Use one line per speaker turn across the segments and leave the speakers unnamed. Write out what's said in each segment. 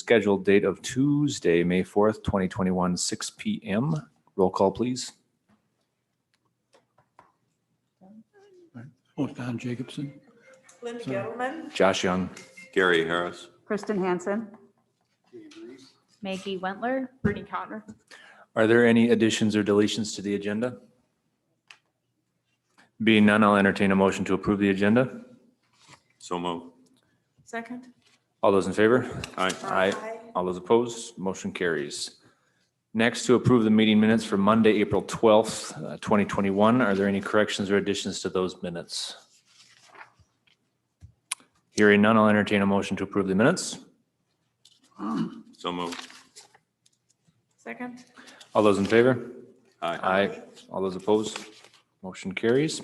scheduled date of Tuesday, May 4th, 2021, 6 p.m. Roll call, please.
Don Jacobson.
Linda Gettleman.
Josh Young.
Gary Harris.
Kristen Hansen.
Maggie Wentler.
Brittany Connor.
Are there any additions or deletions to the agenda? Being none, I'll entertain a motion to approve the agenda.
So move.
Second.
All those in favor?
Aye.
Aye. All those opposed? Motion carries. Next, to approve the meeting minutes for Monday, April 12th, 2021. Are there any corrections or additions to those minutes? Hearing none, I'll entertain a motion to approve the minutes.
So move.
Second.
All those in favor?
Aye.
Aye. All those opposed? Motion carries.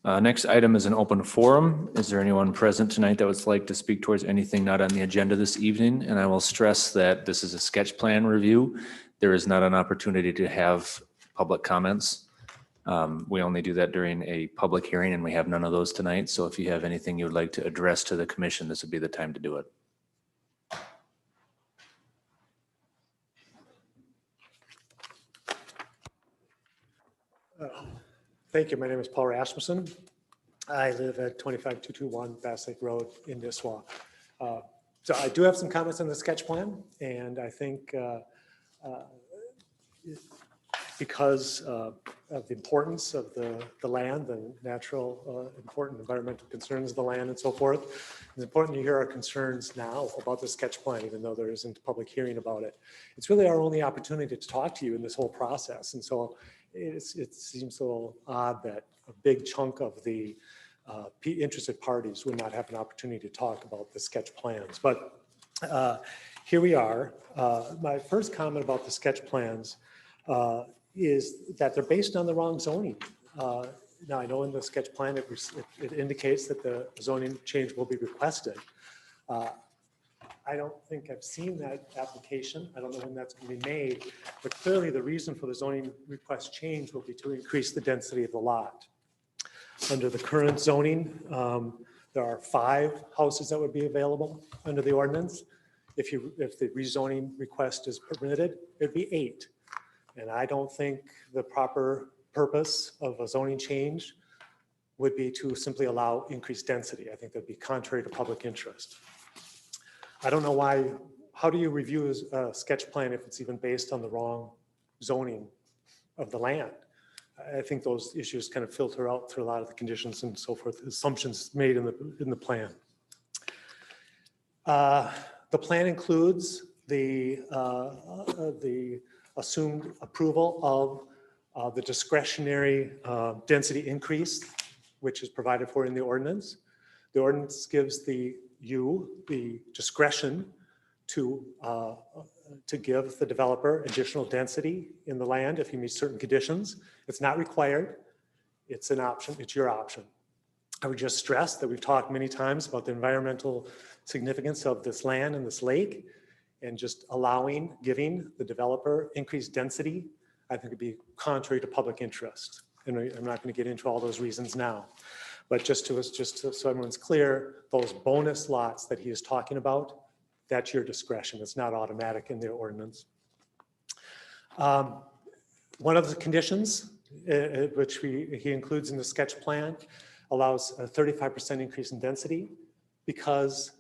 Next item is an open forum. Is there anyone present tonight that would like to speak towards anything not on the agenda this evening? And I will stress that this is a sketch plan review. There is not an opportunity to have public comments. We only do that during a public hearing, and we have none of those tonight. So if you have anything you would like to address to the commission, this would be the time to do it.
Thank you. My name is Paul Rasmussen. I live at 25221 Bass Lake Road in Nisswa. So I do have some comments on the sketch plan, and I think because of the importance of the land, the natural important environmental concerns of the land and so forth, it's important to hear our concerns now about the sketch plan, even though there isn't a public hearing about it. It's really our only opportunity to talk to you in this whole process. And so it seems a little odd that a big chunk of the interested parties would not have an opportunity to talk about the sketch plans. But here we are. My first comment about the sketch plans is that they're based on the wrong zoning. Now, I know in the sketch plan it indicates that the zoning change will be requested. I don't think I've seen that application. I don't know when that's going to be made, but clearly the reason for the zoning request change will be to increase the density of the lot. Under the current zoning, there are 5 houses that would be available under the ordinance. If the rezoning request is permitted, it'd be 8. And I don't think the proper purpose of a zoning change would be to simply allow increased density. I think that'd be contrary to public interest. I don't know why, how do you review a sketch plan if it's even based on the wrong zoning of the land? I think those issues kind of filter out through a lot of the conditions and so forth, assumptions made in the plan. The plan includes the assumed approval of the discretionary density increase, which is provided for in the ordinance. The ordinance gives the discretion to give the developer additional density in the land if you meet certain conditions. It's not required. It's an option. It's your option. I would just stress that we've talked many times about the environmental significance of this land and this lake, and just giving the developer increased density, I think would be contrary to public interest. And I'm not going to get into all those reasons now. But just so everyone's clear, those bonus lots that he is talking about, that's your discretion. It's not automatic in the ordinance. One of the conditions, which he includes in the sketch plan, allows a 35% increase in density because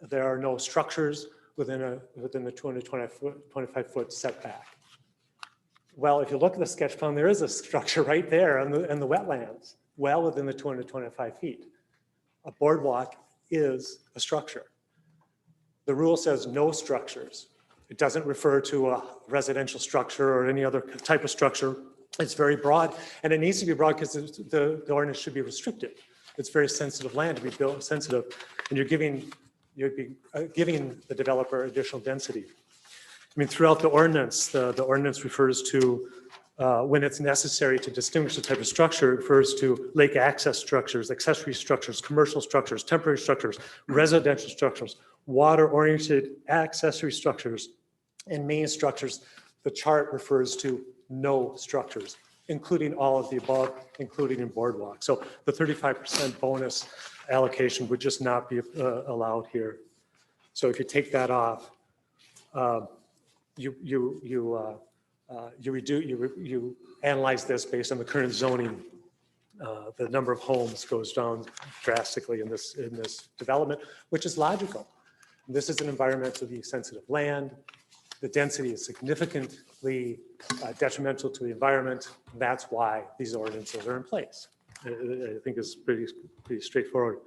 there are no structures within the 225-foot setback. Well, if you look at the sketch plan, there is a structure right there in the wetlands, well within the 225 feet. A boardwalk is a structure. The rule says no structures. It doesn't refer to a residential structure or any other type of structure. It's very broad, and it needs to be broad because the ordinance should be restricted. It's very sensitive land to be built sensitive, and you'd be giving the developer additional density. I mean, throughout the ordinance refers to when it's necessary to distinguish the type of structure, it refers to lake access structures, accessory structures, commercial structures, temporary structures, residential structures, water-oriented accessory structures, and main structures. The chart refers to no structures, including all of the above, including in boardwalk. So the 35% bonus allocation would just not be allowed here. So if you take that off, you analyze this based on the current zoning. The number of homes goes down drastically in this development, which is logical. This is an environmentally sensitive land. The density is significantly detrimental to the environment. That's why these ordinances are in place. I think it's pretty straightforward.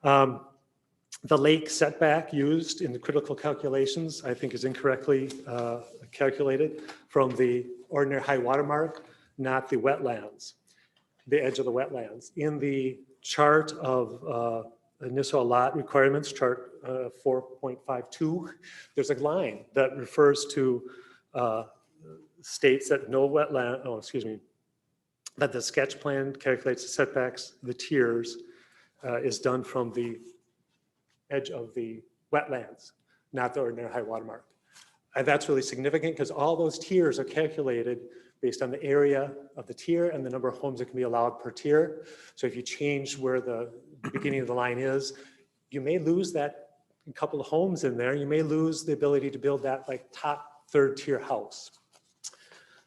The lake setback used in the critical calculations, I think, is incorrectly calculated from the ordinary high water mark, not the wetlands, the edge of the wetlands. In the chart of Nisswa lot requirements, chart 4.52, there's a line that refers to states that no wetland, that the sketch plan calculates the setbacks, the tiers, is done from the edge of the wetlands, not the ordinary high water mark. And that's really significant because all those tiers are calculated based on the area of the tier and the number of homes that can be allowed per tier. So if you change where the beginning of the line is, you may lose that couple of homes in there. You may lose the ability to build that like top third tier house.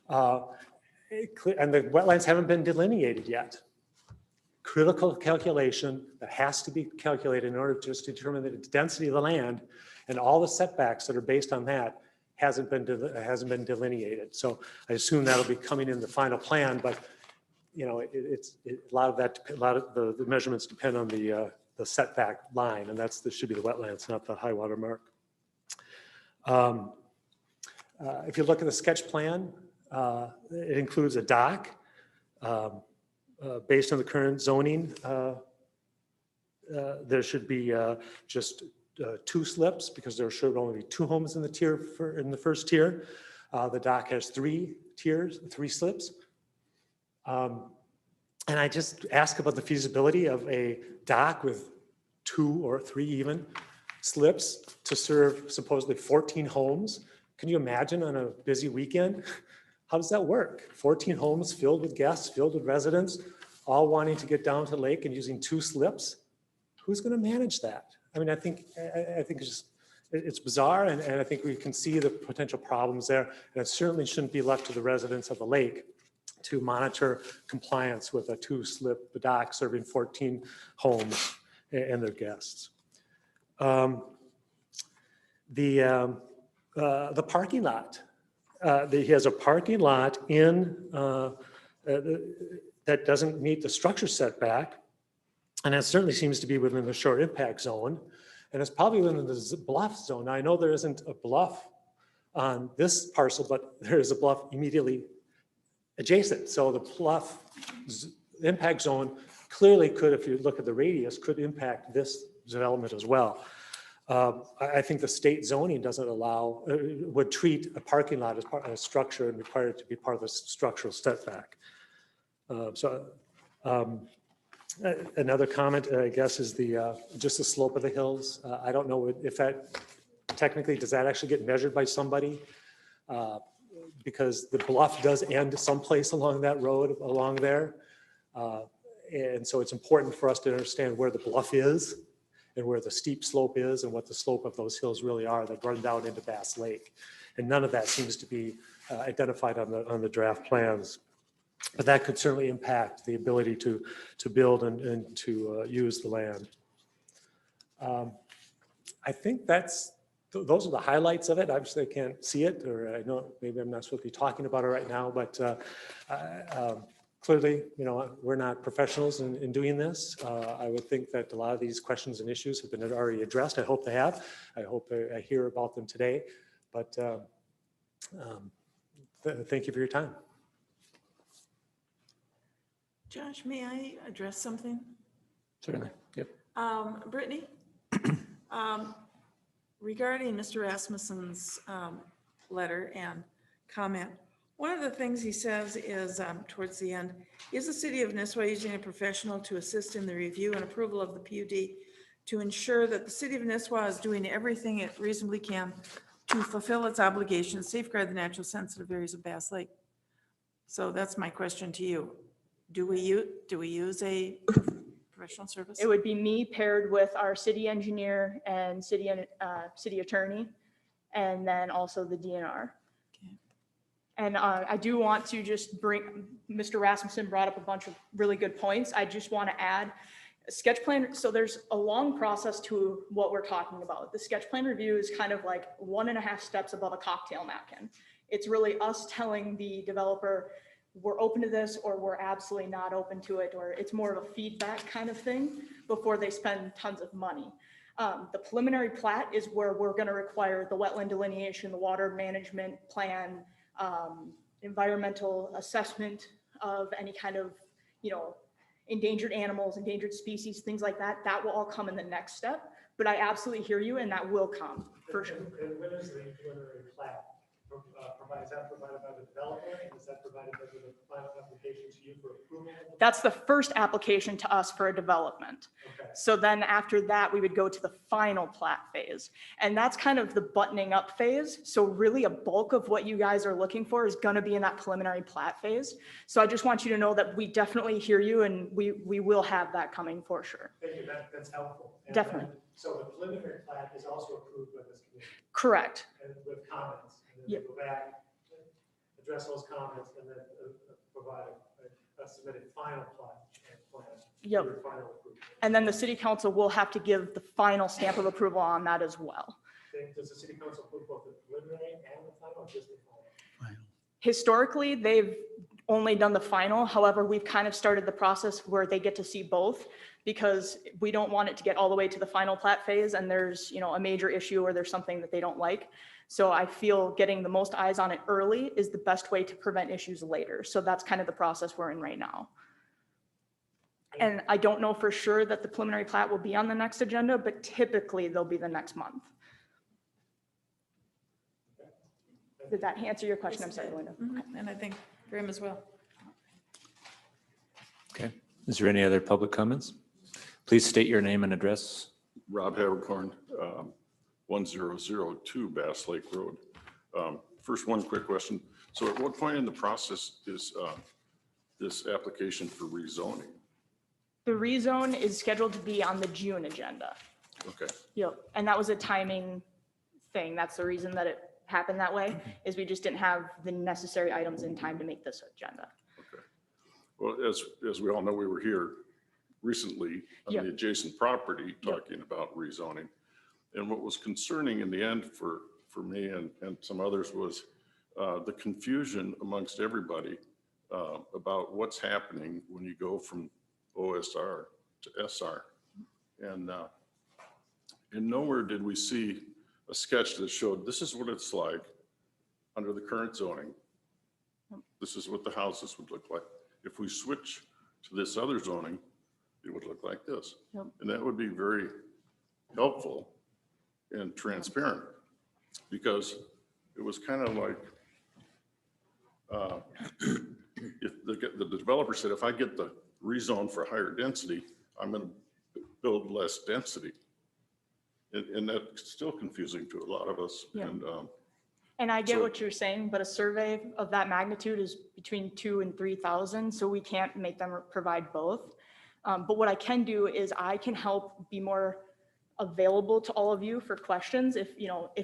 And the wetlands haven't been delineated yet. Critical calculation that has to be calculated in order just to determine the density of the land, and all the setbacks that are based on that hasn't been delineated. So I assume that'll be coming in the final plan, but you know, a lot of the measurements depend on the setback line, and this should be the wetlands, not the high water mark. If you look at the sketch plan, it includes a dock. Based on the current zoning, there should be just 2 slips because there should only be 2 homes in the tier in the first tier. The dock has 3 slips. And I just ask about the feasibility of a dock with 2 or 3 even slips to serve supposedly 14 homes. Can you imagine on a busy weekend? How does that work? 14 homes filled with guests, filled with residents, all wanting to get down to the lake and using 2 slips? Who's going to manage that? I mean, I think it's bizarre, and I think we can see the potential problems there. And it certainly shouldn't be left to the residents of the lake to monitor compliance with a 2-slip dock serving 14 homes and their guests. The parking lot. He has a parking lot in that doesn't meet the structure setback, and it certainly seems to be within the short impact zone, and it's probably within the bluff zone. Now, I know there isn't a bluff on this parcel, but there is a bluff immediately adjacent. So the bluff impact zone clearly could, if you look at the radius, could impact this development as well. I think the state zoning doesn't allow, would treat a parking lot as part of a structure and require it to be part of the structural setback. Another comment, I guess, is just the slope of the hills. I don't know if that technically, does that actually get measured by somebody? Because the bluff does end someplace along that road, along there. And so it's important for us to understand where the bluff is and where the steep slope is and what the slope of those hills really are that run down into Bass Lake. And none of that seems to be identified on the draft plans. But that could certainly impact the ability to build and to use the land. I think those are the highlights of it. Obviously, I can't see it, or I know maybe I'm not supposed to be talking about it right now, but clearly, you know, we're not professionals in doing this. I would think that a lot of these questions and issues have been already addressed. I hope they have. I hope I hear about them today. But thank you for your time.
Josh, may I address something?
Certainly. Yep.
Brittany, regarding Mr. Rasmussen's letter and comment, one of the things he says is towards the end, is the city of Nisswa using a professional to assist in the review and approval of the PUD to ensure that the city of Nisswa is doing everything it reasonably can to fulfill its obligations, safeguard the natural sensitive areas of Bass Lake? So that's my question to you. Do we use a professional service?
It would be me paired with our city engineer and city attorney. and then also the DNR. And I do want to just bring, Mr. Rasmussen brought up a bunch of really good points. I just want to add a sketch plan. So there's a long process to what we're talking about. The sketch plan review is kind of like 1.5 steps above a cocktail napkin. It's really us telling the developer, we're open to this, or we're absolutely not open to it, or it's more of a feedback kind of thing before they spend tons of money. The preliminary plat is where we're going to require the wetland delineation, the water management plan, environmental assessment of any kind of, endangered animals, endangered species, things like that. That will all come in the next step, but I absolutely hear you, and that will come for sure.
And when is the preliminary plat provided? Is that provided by the developer, and is that provided by the final application to you for approval?
That's the first application to us for a development.
Okay.
So then after that, we would go to the final plat phase. And that's kind of the buttoning up phase. So really a bulk of what you guys are looking for is going to be in that preliminary plat phase. So I just want you to know that we definitely hear you, and we will have that coming for sure.
Thank you, that's helpful. And
Definitely.
so the preliminary plat is also approved by this committee
Correct.
and with comments. And then
Yep.
we go back, address those comments, and then provide a submitted final plan.
Yep.
for your final approval.
And then the city council will have to give the final stamp of approval on that as well.
Does the city council approve both the preliminary and the final, or just the final?
Historically, they've only done the final. However, we've kind of started the process where they get to see both, because we don't want it to get all the way to the final plat phase and there's, a major issue or there's something that they don't like. So I feel getting the most eyes on it early is the best way to prevent issues later. So that's kind of the process we're in right now. And I don't know for sure that the preliminary plat will be on the next agenda, but typically they'll be the next month. Did that answer your question? I'm sorry, Linda.
And I think for him as well.
Okay. Is there any other public comments? Please state your name and address.
Rob Havercorn, 1002 Bass Lake Road. First, one quick question. So at what point in the process is this application for rezoning?
The rezone is scheduled to be on the June agenda.
Okay,
Yep. And that was a timing thing. That's the reason that it happened that way, is we just didn't have the necessary items in time to make this agenda.
okay. Well, as we all know, we were here recently on
Yep.
the adjacent property
Yep.
talking about rezoning. And what was concerning in the end for me and some others was the confusion amongst everybody about what's happening when you go from OSR to SR. And nowhere did we see a sketch that showed this is what it's like under the current zoning. This is what the houses would look like. If we switch to this other zoning, it would look like this.
Yep.
And that would be very helpful and transparent, because it was kind of like, if the developer said, if I get the rezone for higher density, I'm going to build less density. And that's still confusing to a lot of us.
Yeah.
And
And I get
So-
what you're saying, but a survey of that magnitude is between 2,000 and 3,000, so we can't make them provide both. But what I can do is I can help be more available to all of you for questions. If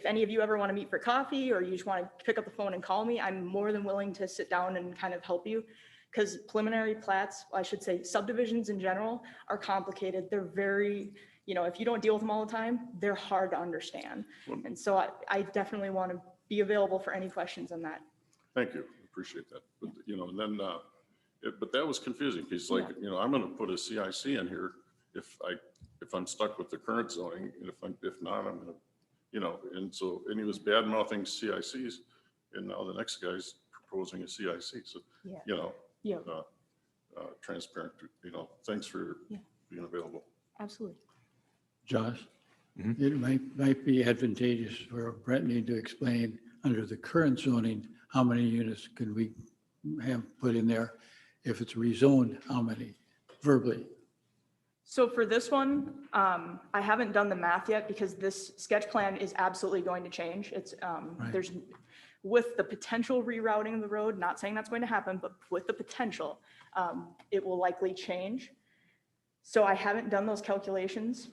any of you ever want to meet for coffee, or you just want to pick up the phone and call me, I'm more than willing to sit down and kind of help you. Because preliminary plats, I should say subdivisions in general, are complicated. They're very, if you don't deal with them all the time, they're hard to understand. And so I definitely want to be available for any questions on that.
thank you, appreciate that. But, and then, but that was confusing, because like, I'm going to put a CIC in here if I'm stuck with the current zoning, and if not, I'm going to, and so, and he was bad mouthing CICs, and now the next guy's proposing a CIC. So,
Yeah. Yeah,
transparent, thanks for
Yeah.
being available.
absolutely.
Josh,
Mhm.
it might be advantageous for Brett need to explain, under the current zoning, how many units could we have put in there? If it's rezoned, how many verbally?
So for this one, I haven't done the math yet, because this sketch plan is absolutely going to change. It's, there's, with the potential rerouting of the road, not saying that's going to happen, but with the potential, it will likely change. So I haven't done those calculations,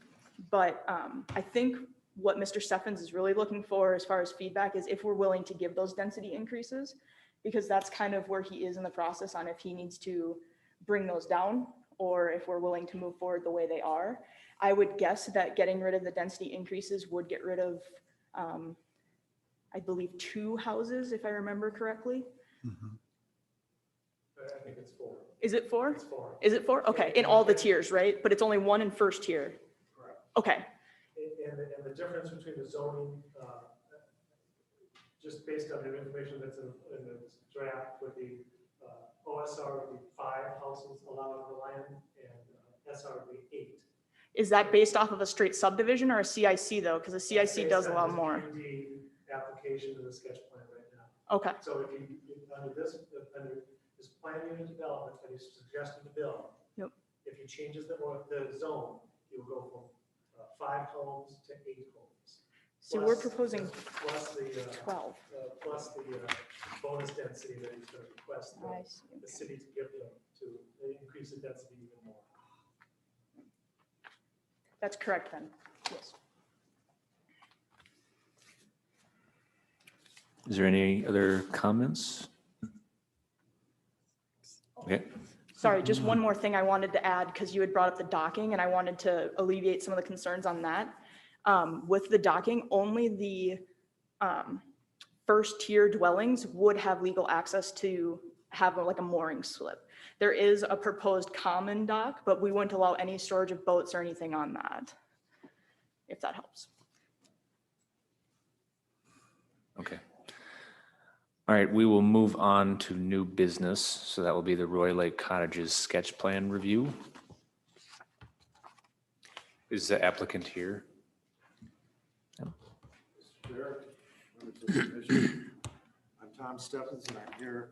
but I think what Mr. Steffens is really looking for as far as feedback is if we're willing to give those density increases, because that's kind of where he is in the process on if he needs to bring those down or if we're willing to move forward the way they are. I would guess that getting rid of the density increases would get rid of, I believe, 2 houses, if I remember correctly.
I think it's 4.
Is it 4?
It's 4.
Is it 4? Okay, in all the tiers, right? But it's only 1 in first tier.
Correct.
Okay,
And the difference between the zoning, just based on the information that's in the draft, would be OSR would be 5 houses allowed on the land, and SR would be 8.
is that based off of a straight subdivision or a CIC though? Because a CIC does allow more.
The application to the sketch plan right now.
Okay,
So if under this plan unit development that he's suggesting to build,
Yep.
if he changes the zone, he will go from 5 homes to 8 homes.
so
Plus-
we're proposing
Plus the,
12.
plus the bonus density that he's going to request
I see.
the city to give them to increase the density even more.
That's correct then, yes.
Is there any other comments? Okay,
Sorry, just one more thing I wanted to add, because you had brought up the docking and I wanted to alleviate some of the concerns on that. With the docking, only the first tier dwellings would have legal access to have like a mooring slip. There is a proposed common dock, but we wouldn't allow any storage of boats or anything on that, if that helps.
okay. All right, we will move on to new business. So that will be the Roy Lake Cottages sketch plan review. Is the applicant here?
Chair, members of the commission, I'm Tom Steffens, and I'm here.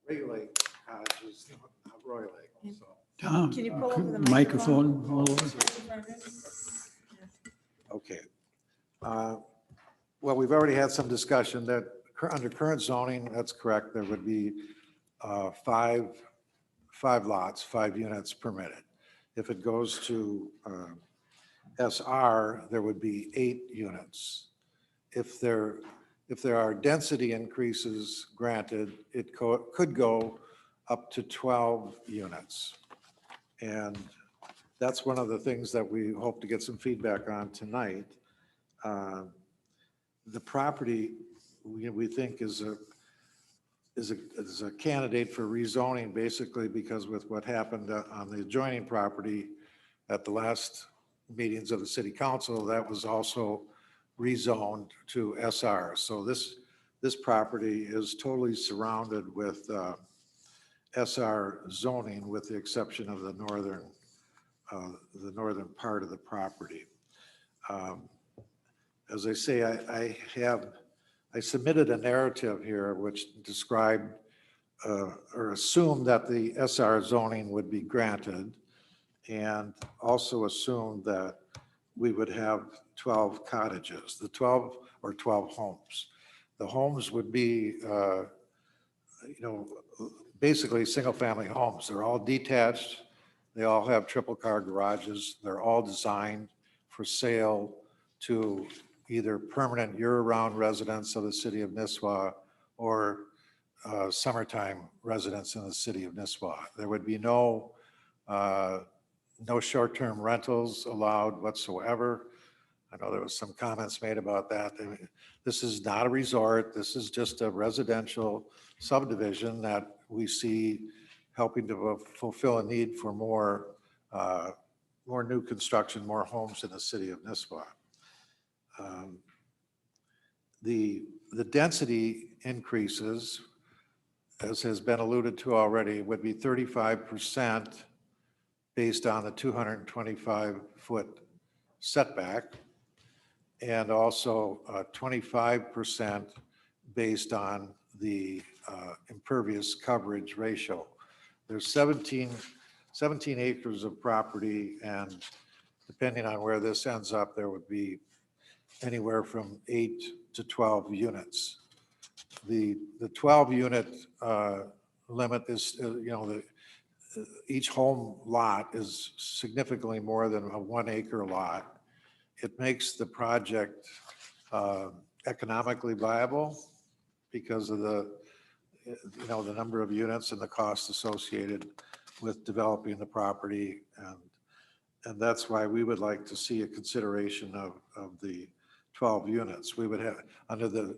Ray Lake Cottages, not Roy Lake. So,
Tom,
Can you pull over the
microphone all over?
okay. Well, we've already had some discussion that under current zoning, that's correct. There would be 5 lots, 5 units permitted. If it goes to SR, there would be 8 units. If there are density increases granted, it could go up to 12 units. And that's one of the things that we hope to get some feedback on tonight. The property, we think is a candidate for rezoning, basically because with what happened on the adjoining property at the last meetings of the city council, that was also rezoned to SR. So this property is totally surrounded with SR zoning, with the exception of the northern part of the property. As I say, I submitted a narrative here which described or assumed that the SR zoning would be granted, and also assumed that we would have 12 cottages, the 12 homes. The homes would be, basically single-family homes. They're all detached. They all have triple-car garages. They're all designed for sale to either permanent year-round residents of the city of Nisswa or summertime residents in the city of Nisswa. There would be no short-term rentals allowed whatsoever. I know there was some comments made about that. This is not a resort. This is just a residential subdivision that we see helping to fulfill a need for more new construction, more homes in the city of Nisswa. The density increases, as has been alluded to already, would be 35% based on the 225-foot setback, and also 25% based on the impervious coverage ratio. There's 17 acres of property, and depending on where this ends up, there would be anywhere from 8 to 12 units. The 12 unit limit is, each home lot is significantly more than a 1 acre lot. it makes the project economically viable because of the, the number of units and the costs associated with developing the property. And that's why we would like to see a consideration of the 12 units. We would have, under the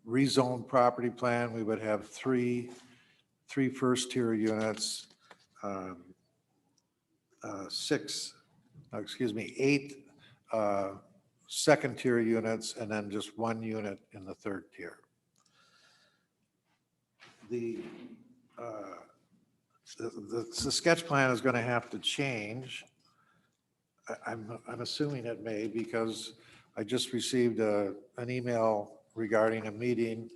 rezoned property plan, we would have three first-tier units, 8 second-tier units, and then just 1 unit in the third tier. The sketch plan is going to have to change. I'm assuming it may, because I just received an email regarding a meeting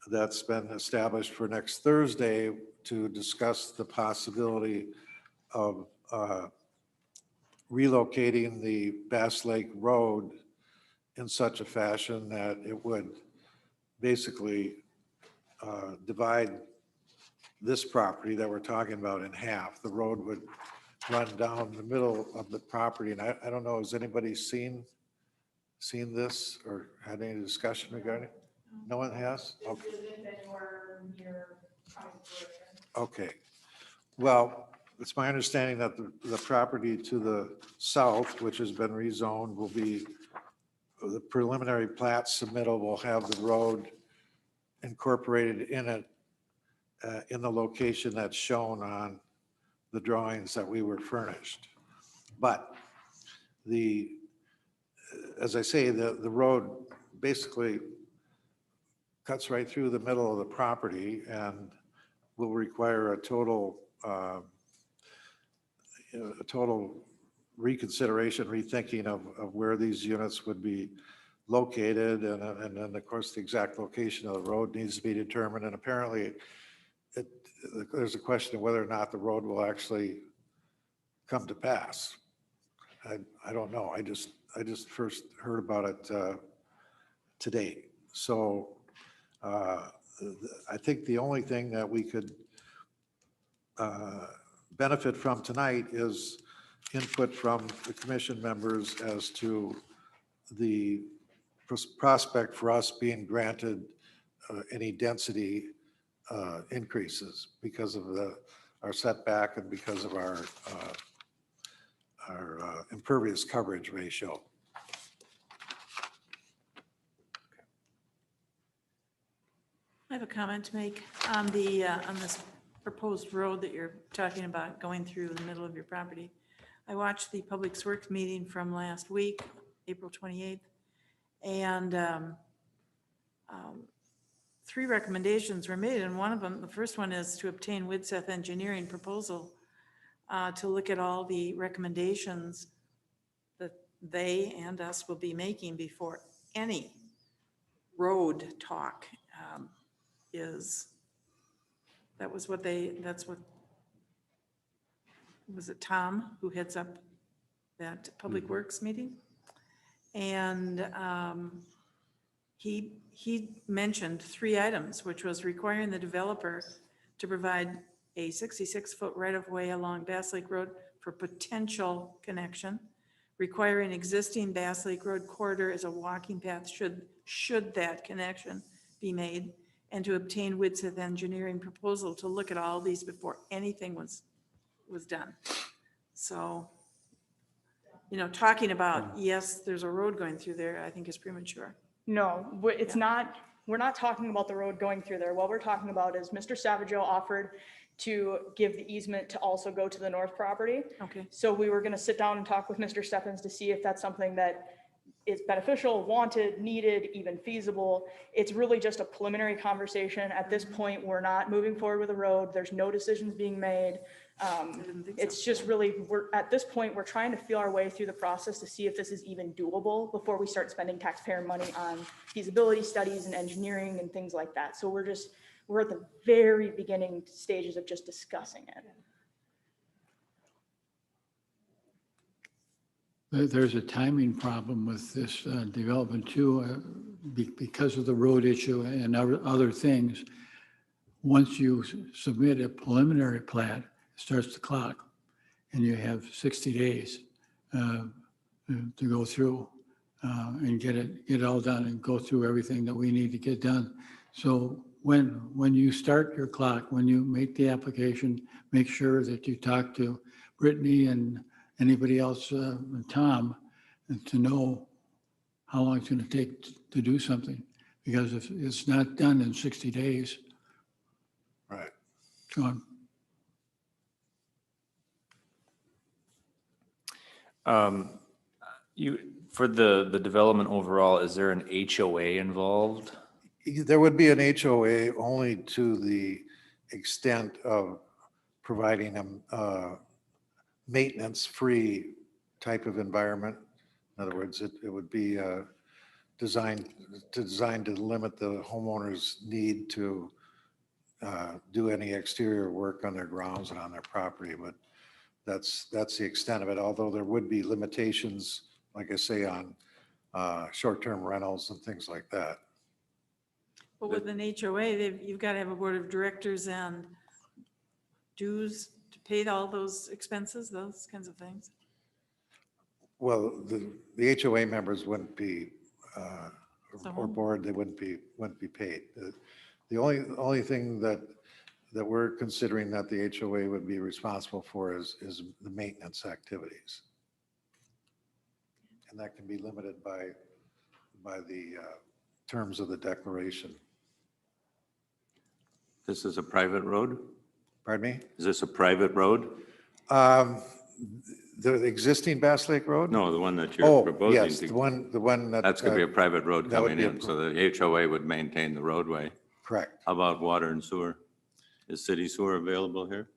that's been established for next Thursday to discuss the possibility of relocating the Bass Lake Road in such a fashion that it would basically divide this property that we're talking about in half. The road would run down the middle of the property, and I don't know, has anybody seen this or had any discussion regarding it? No one has? Okay. Okay. Well, it's my understanding that the property to the south, which has been rezoned, will be, the preliminary plat submittal will have the road incorporated in it, in the location that's shown on the drawings that we were furnished. But as I say, the road basically cuts right through the middle of the property and will require a total reconsideration, rethinking of where these units would be located. And then, of course, the exact location of the road needs to be determined. And apparently, there's a question of whether or not the road will actually come to pass. I don't know. I just first heard about it today. So I think the only thing that we could benefit from tonight is input from the commission members as to the prospect for us being granted any density increases because of our setback and because of our impervious coverage ratio.
I have a comment to make on this proposed road that you're talking about going through the middle of your property. I watched the Public Works meeting from last week, April 28th, and 3 recommendations were made, and one of them, the first one is to obtain Widseth Engineering proposal to look at all the recommendations that they and us will be making before any road talk that's what, was it Tom who heads up that Public Works meeting? And he mentioned 3 items, which was requiring the developer to provide a 66-foot right-of-way along Bass Lake Road for potential connection, requiring existing Bass Lake Road corridor as a walking path should that connection be made, and to obtain Widseth Engineering proposal to look at all these before anything was done. So, talking about, yes, there's a road going through there, I think is premature.
No, it's not, we're not talking about the road going through there. What we're talking about is Mr. Savageau offered to give the easement to also go to the north property.
Okay.
So we were gonna sit down and talk with Mr. Stephens to see if that's something that is beneficial, wanted, needed, even feasible. It's really just a preliminary conversation. At this point, we're not moving forward with the road. There's no decisions being made.
didn't think
It's
so.
just really, at this point, we're trying to feel our way through the process to see if this is even doable before we start spending taxpayer money on feasibility studies and engineering and things like that. So we're at the very beginning stages of just discussing it.
There's a timing problem with this development too, because of the road issue and other things. Once you submit a preliminary plat, it starts the clock, and you have 60 days to go through. and get it all done and go through everything that we need to get done. So when you start your clock, when you make the application, make sure that you talk to Brittany and anybody else, and Tom, and to know how long it's going to take to do something. Because if it's not done in 60 days,
Right.
John,
For the development overall, is there an HOA involved?
There would be an HOA only to the extent of providing a maintenance-free type of environment. In other words, it would be designed to limit the homeowner's need to do any exterior work on their grounds and on their property, but that's the extent of it, although there would be limitations, like I say, on short-term rentals and things like that.
But with an HOA, you've got to have a board of directors and dues to pay all those expenses, those kinds of things.
Well, the HOA members wouldn't be,
So-
or board, they wouldn't be paid. The only thing that we're considering that the HOA would be responsible for is the maintenance activities. And that can be limited by the terms of the declaration.
This is a private road?
Pardon me?
Is this a private road?
The existing Bass Lake Road?
No, the one that
Oh,
you're proposing.
yes, the one that.
That's going to be a private road
that would
coming
be a
in, so the HOA would maintain the roadway.
Correct.
How about water and sewer? Is city sewer available here?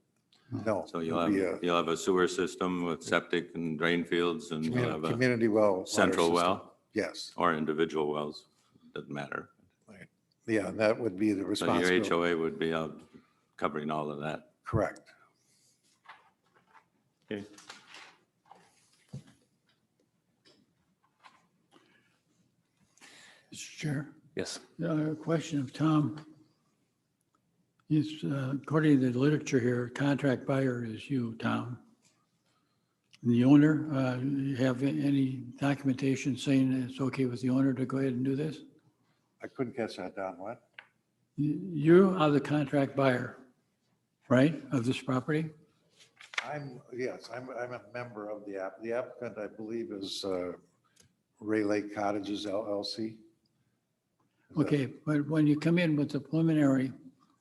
No.
So
it'll
you'll have a sewer system with septic and drain fields, and
be
you'll have a
community well. water
central
system.
well
Yes.
or individual wells, doesn't matter.
Right. Yeah, that would be the
So your
responsibility.
HOA would be out covering all of that.
Correct.
Okay.
Mr. Chair.
Yes.
Question of Tom. Is, according to the literature here, contract buyer is you, Tom. And the owner, you have any documentation saying that it's okay with the owner to go ahead and do this?
I couldn't catch that down. What?
You are the contract buyer, right, of this property?
Yes, I'm a member of the app. The applicant, I believe, is Ray Lake Cottages LLC.
Okay, but when you come in with the preliminary,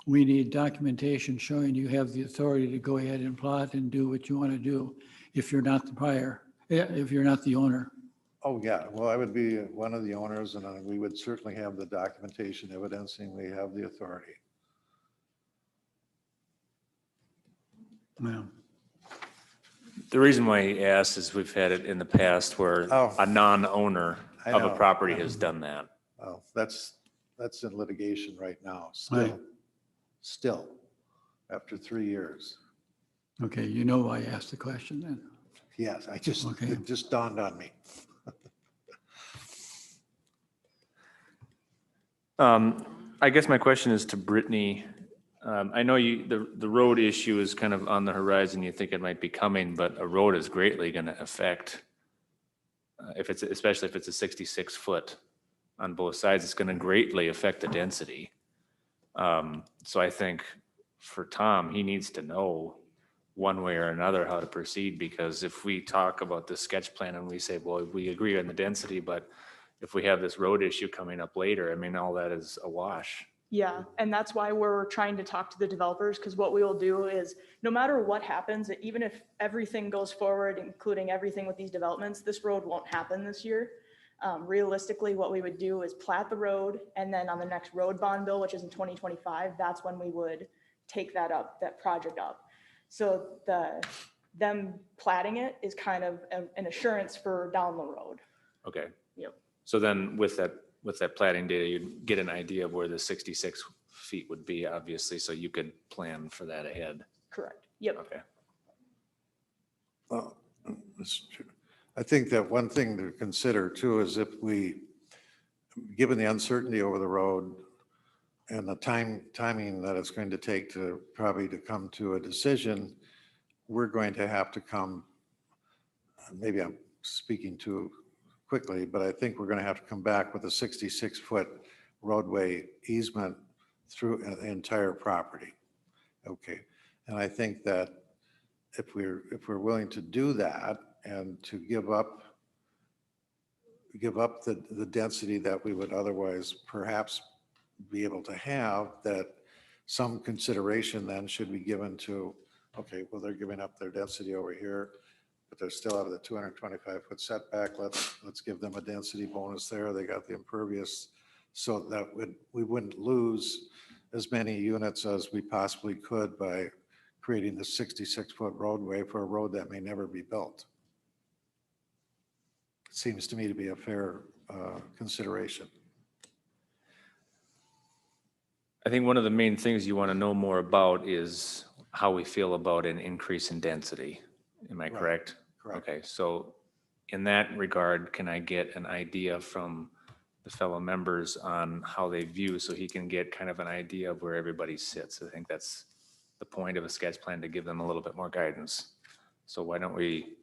we need documentation showing you have the authority to go ahead and plot and do what you want to do if you're not the buyer, if you're not the owner.
Oh, yeah. Well, I would be one of the owners, and we would certainly have the documentation evidencing we have the authority.
Well,
The reason why he asked is we've had it in the past where
Oh.
a non-owner
I
of a
know.
property has done that.
Oh, that's in litigation right now,
Right.
still, after 3 years.
okay, you know why I asked the question then.
Yes,
Okay.
it just dawned on me.
I guess my question is to Brittany. I know the road issue is kind of on the horizon. You think it might be coming, but a road is greatly going to affect, especially if it's a 66 foot on both sides, it's going to greatly affect the density. So I think for Tom, he needs to know one way or another how to proceed, because if we talk about the sketch plan and we say, well, we agree on the density, but if we have this road issue coming up later, I mean, all that is a wash.
Yeah, and that's why we're trying to talk to the developers, because what we will do is, no matter what happens, even if everything goes forward, including everything with these developments, this road won't happen this year. Realistically, what we would do is plat the road, and then on the next road bond bill, which is in 2025, that's when we would take that project up. So them platting it is kind of an assurance for down the road.
Okay.
Yep.
So then with that plating data, you'd get an idea of where the 66 feet would be, obviously, so you could plan for that ahead.
Correct. Yep.
Okay.
Well, that's true. I think that one thing to consider too is if given the uncertainty over the road and the timing that it's going to take to come to a decision, we're going to have to come, maybe I'm speaking too quickly, but I think we're going to have to come back with a 66-foot roadway easement through the entire property. Okay, and I think that if we're willing to do that and to give up the density that we would otherwise perhaps be able to have, that some consideration then should be given to, okay, well, they're giving up their density over here, but they're still out of the 225-foot setback. Let's give them a density bonus there. They got the impervious, so that we wouldn't lose as many units as we possibly could by creating the 66-foot roadway for a road that may never be built. Seems to me to be a fair consideration.
I think one of the main things you want to know more about is how we feel about an increase in density. Am I
Right.
correct?
Correct.
Okay, so in that regard, can I get an idea from the fellow members on how they view, so he can get kind of an idea of where everybody sits? I think that's the point of a sketch plan, to give them a little bit more guidance. So why don't we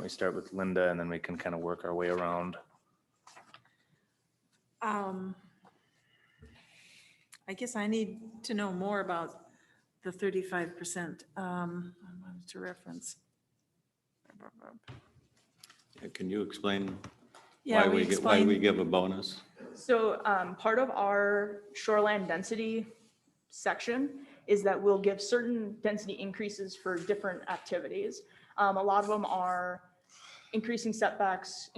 start with Linda, and then we can kind of work our way around.
I guess I need to know more about the 35% to reference.
Can you explain
Yeah,
why
we
we
explained,
give a bonus?
So part of our shoreline density section is that we'll give certain density increases for different activities. A lot of them are increasing setbacks,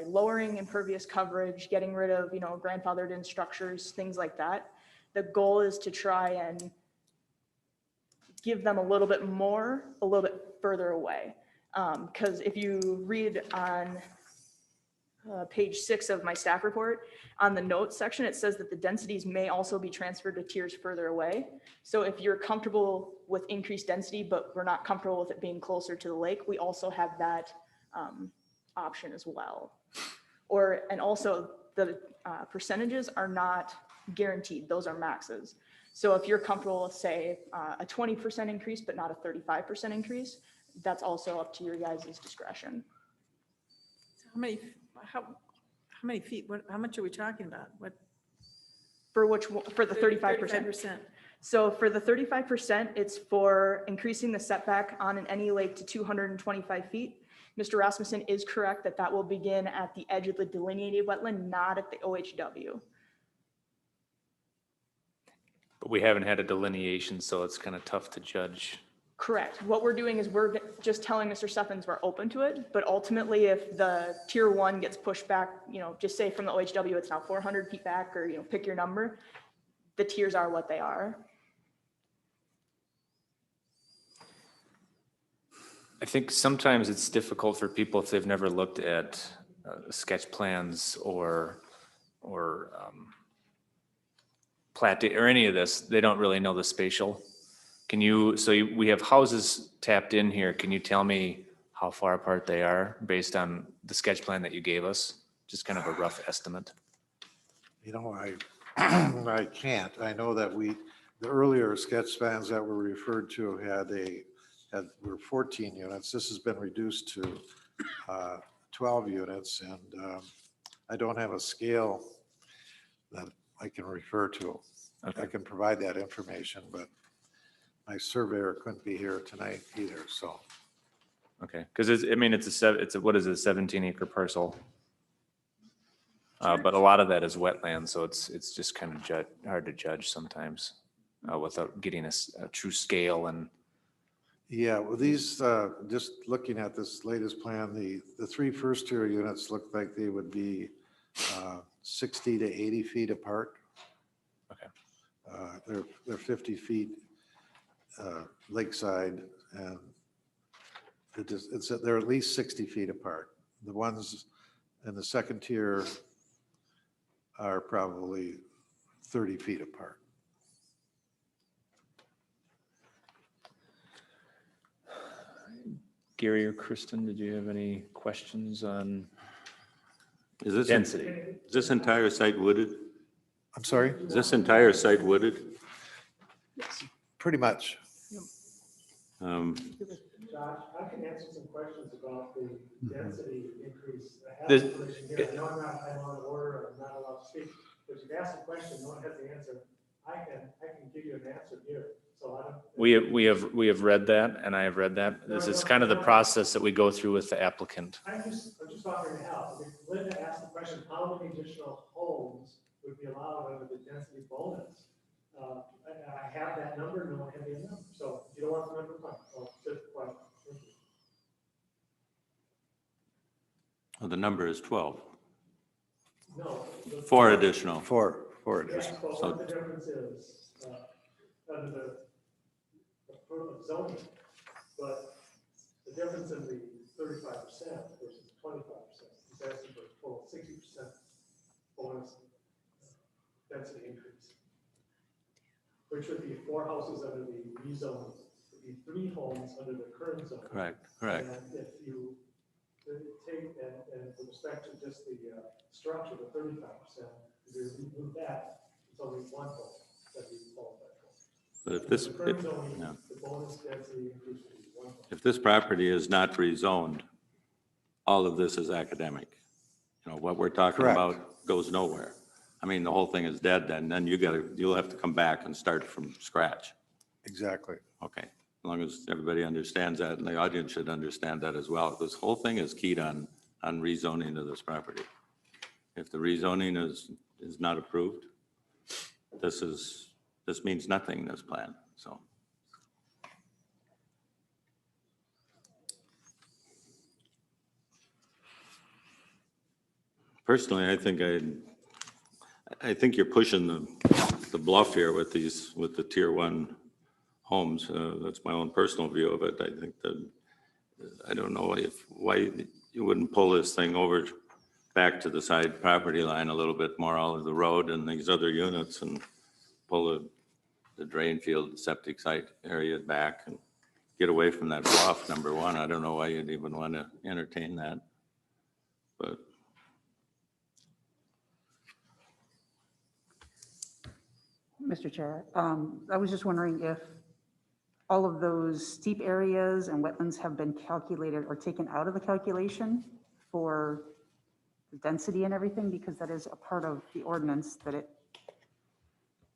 lowering impervious coverage, getting rid of, grandfathered in structures, things like that. The goal is to try and give them a little bit more, a little bit further away. Because if you read on page 6 of my staff report, on the notes section, it says that the densities may also be transferred to tiers further away. So if you're comfortable with increased density, but we're not comfortable with it being closer to the lake, we also have that option as well. And also the percentages are not guaranteed. Those are maxes. So if you're comfortable with, say, a 20% increase, but not a 35% increase, that's also up to your guys' discretion.
how many feet, how much are we talking about? What?
For the 35%?
35%.
So for the 35%, it's for increasing the setback on any lake to 225 feet. Mr. Rasmussen is correct that that will begin at the edge of the delineated wetland, not at the OHW.
But we haven't had a delineation, so it's kind of tough to judge.
Correct. What we're doing is we're just telling Mr. Steffens we're open to it, but ultimately if the tier 1 gets pushed back, just say from the OHW, it's now 400 feet back, or, pick your number, the tiers are what they are.
I think sometimes it's difficult for people if they've never looked at sketch plans or plat or any of this. They don't really know the spatial. We have houses tapped in here. Can you tell me how far apart they are based on the sketch plan that you gave us? Just kind of a rough estimate.
I can't. I know that the earlier sketch plans that were referred to were 14 units. This has been reduced to 12 units, and I don't have a scale that I can refer to.
Okay.
I can provide that information, but my surveyor couldn't be here tonight either, so.
Okay, because it's a 17 acre parcel. But a lot of that is wetland, so it's just kind of hard to judge sometimes without getting a true scale. And
Yeah, well, these, just looking at this latest plan, the 3 first tier units look like they would be 60 to 80 feet apart.
Okay.
They're 50 feet lakeside, and they're at least 60 feet apart. The ones in the second tier are probably 30 feet apart.
Gary or Kristen, did you have any questions on
Is this
density?
Is this entire site wooded?
I'm sorry?
Is this entire site wooded?
Pretty much.
Josh, I can answer some questions about the density increase. I have
This-
information here. I know I'm on order, I'm not allowed to speak, but you've asked a question, no one has the answer. I can give you an answer here, so I don't.
We have read that, and I have read that. This is kind of the process that we go through with the applicant.
I'm just offering to help. I mean, Linda asked the question, how many additional homes would be allowed under the density bonus? I have that number, no one had the number, so if you don't want the number, fine. Well, just fine. Thank you.
Well, the number is 12.
No.
Four additional.
Four
Yes,
additional.
but
So-
what the difference is, under the zoning, but the difference in the 35% versus 25% is asking for a full 60% bonus density increase, which would be 4 houses under the rezone, would be 3 homes under the current zone.
Correct, correct.
And if you take, and with respect to just the structure, the 35%, if you remove that, it's only 1 home that we qualify for.
But if this,
The current zoning,
yeah.
the bonus density increase would be 1 home.
if this property is not rezoned, all of this is academic. You know, what we're talking
Correct.
about goes nowhere. I mean, the whole thing is dead then you'll have to come back and start from scratch.
Exactly.
Okay, as long as everybody understands that, and the audience should understand that as well. This whole thing is keyed on rezoning of this property. If the rezoning is not approved, this means nothing, this plan, so. Personally, I think you're pushing the bluff here with the tier 1 homes. That's my own personal view of it. I think that, I don't know why you wouldn't pull this thing over back to the side property line a little bit more out of the road and these other units and pull the drain field septic site area back and get away from that bluff, number one. I don't know why you'd even want to entertain that, but.
Mr. Chair, I was just wondering if all of those steep areas and wetlands have been calculated or taken out of the calculation for the density and everything, because that is a part of the ordinance that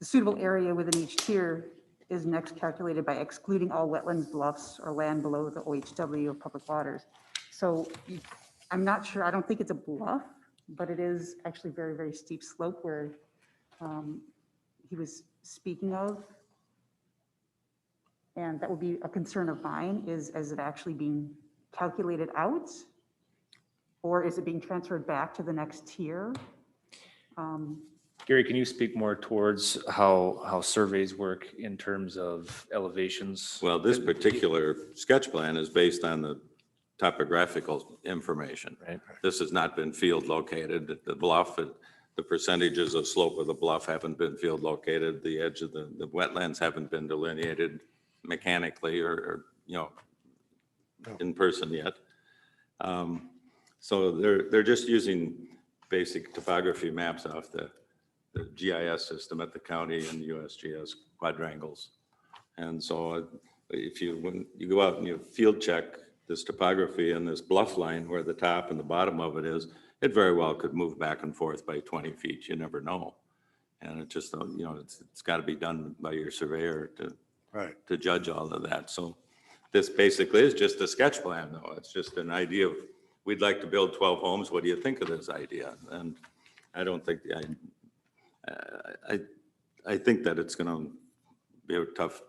the suitable area within each tier is next calculated by excluding all wetlands, bluffs, or land below the OHW of public waters. So I'm not sure, I don't think it's a bluff, but it is actually very, very steep slope where he was speaking of. And that would be a concern of mine, is it actually being calculated out? Or is it being transferred back to the next tier?
Gary, can you speak more towards how surveys work in terms of elevations?
Well, this particular sketch plan is based on the topographical information.
Right.
This has not been field located. The bluff, the percentages of slope of the bluff haven't been field located. The edge of the wetlands haven't been delineated mechanically or in person yet. So they're just using basic topography maps off the GIS system at the county and USGS quadrangles. And so when you go out and you field check this topography and this bluff line where the top and the bottom of it is, it very well could move back and forth by 20 feet. You never know. And it just, it's got to be done by your surveyor to judge all of that. So this basically is just a sketch plan, though. It's just an idea of, we'd like to build 12 homes. What do you think of this idea? And I don't think, I think that it's going to be a tough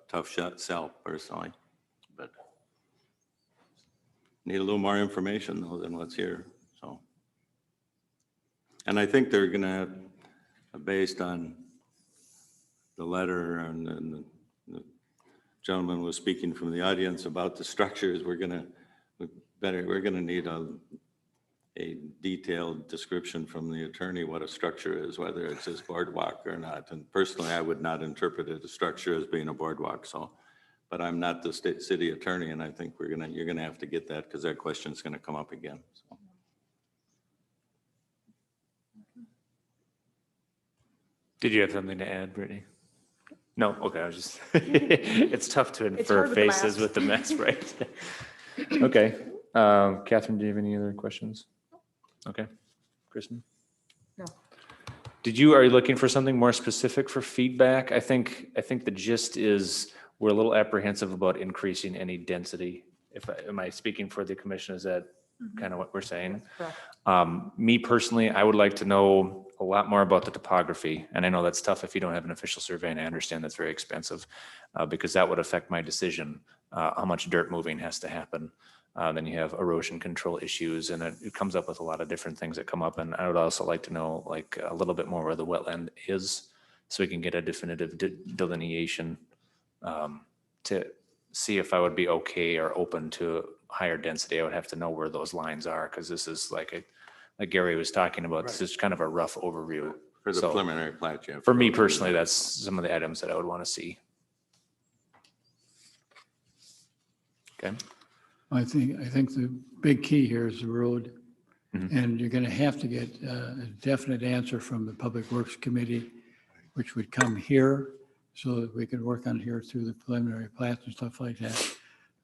sell personally, but need a little more information though than what's here. So, and I think they're going to, based on the letter and the gentleman was speaking from the audience about the structures, we're going to need a detailed description from the attorney what a structure is, whether it's his boardwalk or not. And personally, I would not interpret it, a structure, as being a boardwalk. So, but I'm not the city attorney, and I think you're going to have to get that because that question is going to come up again. So.
Did you have something to add, Brittany? No? Okay, I was just, it's tough to infer
hard with the
faces
mask.
with the mask, right? Okay. Catherine, do you have any other questions? Okay. Kristen?
No.
Are you looking for something more specific for feedback? I think the gist is we're a little apprehensive about increasing any density. Am I speaking for the commission? Is that kind of what we're saying?
Correct.
Me personally, I would like to know a lot more about the topography. And I know that's tough if you don't have an official survey, and I understand that's very expensive because that would affect my decision, how much dirt moving has to happen. Then you have erosion control issues, and it comes up with a lot of different things that come up. And I would also like to know like a little bit more where the wetland is, so we can get a definitive delineation to see if I would be okay or open to higher density. I would have to know where those lines are, because this is like Gary was talking about, this is kind of a rough overview.
For the
So,
preliminary plat, you have.
For
to
me
go through
personally,
that.
that's some of the items that I would want to see. Okay.
I think the big key here is the road.
Mhm.
And you're going to have to get a definite answer from the Public Works Committee, which would come here so that we could work on it here through the preliminary plats and stuff like that.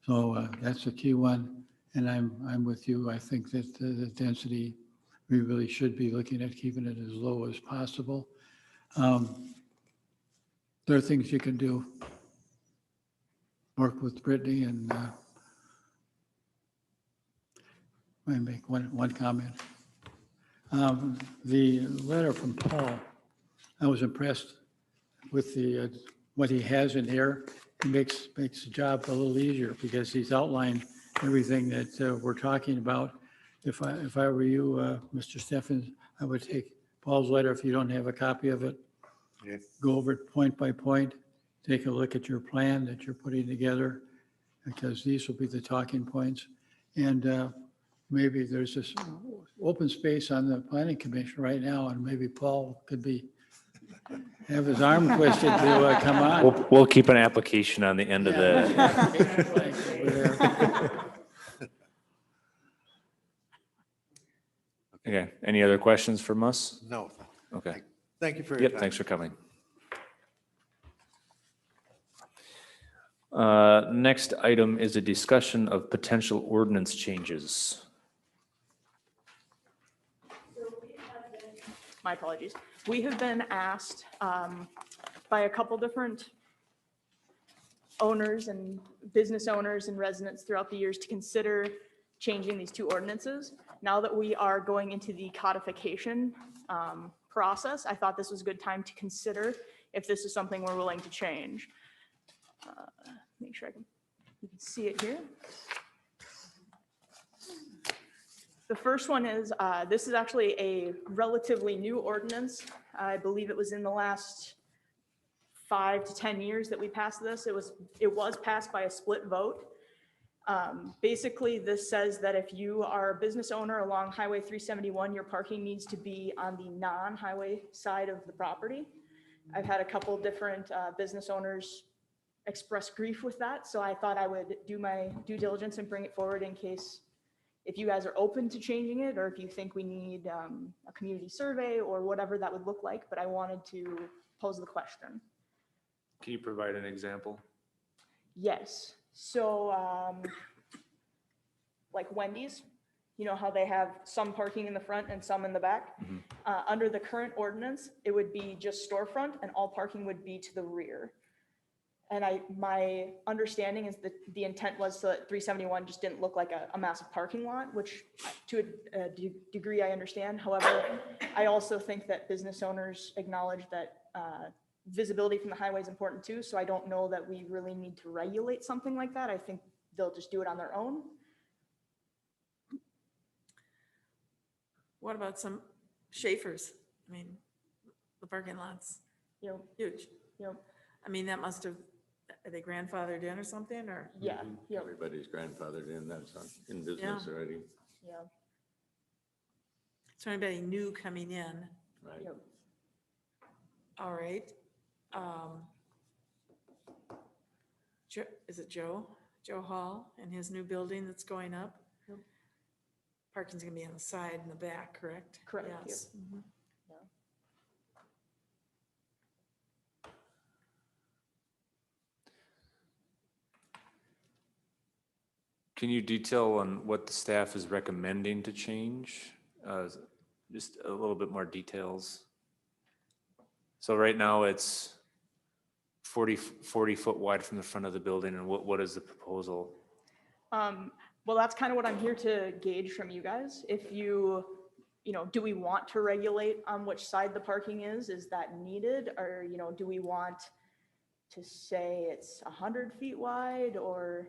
So that's a key one. And I'm with you. I think that the density, we really should be looking at keeping it as low as possible. There are things you can do. Work with Brittany and let me make one comment. The letter from Paul, I was impressed with what he has in here. It makes the job a little easier because he's outlined everything that we're talking about. If I were you, Mr. Steffens, I would take Paul's letter, if you don't have a copy of it,
Yes.
go over it point by point, take a look at your plan that you're putting together, because these will be the talking points. And maybe there's this open space on the planning commission right now, and maybe Paul could have his arm twisted to come on.
We'll keep an application on the end of the, okay. Any other questions from us?
No,
Okay.
thank you for your
Yep,
time.
thanks for coming. Next item is a discussion of potential ordinance changes.
My apologies. We have been asked by a couple different owners and business owners and residents throughout the years to consider changing these two ordinances. Now that we are going into the codification process, I thought this was a good time to consider if this is something we're willing to change. Make sure you can see it here. The first one is, this is actually a relatively new ordinance. I believe it was in the last 5 to 10 years that we passed this. It was passed by a split vote. Basically, this says that if you are a business owner along Highway 371, your parking needs to be on the non-highway side of the property. I've had a couple different business owners express grief with that, so I thought I would do my due diligence and bring it forward in case if you guys are open to changing it, or if you think we need a community survey or whatever that would look like, but I wanted to pose the question.
Can you provide an example?
Yes, so like Wendy's, you know how they have some parking in the front and some in the back? Under the current ordinance, it would be just storefront and all parking would be to the rear. And my understanding is that the intent was so that 371 just didn't look like a massive parking lot, which to a degree I understand. However, I also think that business owners acknowledge that visibility from the highway is important too. So I don't know that we really need to regulate something like that. I think they'll just do it on their own.
What about some Schaefer's? I mean, the parking lots,
You know,
huge.
you know,
I mean, that must have, are they grandfathered in or something, or?
yeah, you know,
Everybody's grandfathered in, that's in business
Yeah.
already,
yeah,
So anybody new coming in,
right?
you know.
all right. Is it Joe Hall and his new building that's going up?
Yep.
Parking's gonna be on the side and the back, correct?
Correct, yep.
Yes. Mhm.
Can you detail on what the staff is recommending to change? Just a little bit more details. So right now it's 40 foot wide from the front of the building, and what is the proposal?
Well, that's kind of what I'm here to gauge from you guys. If you know, do we want to regulate on which side the parking is? Is that needed? Or, you know, do we want to say it's 100 feet wide? Or,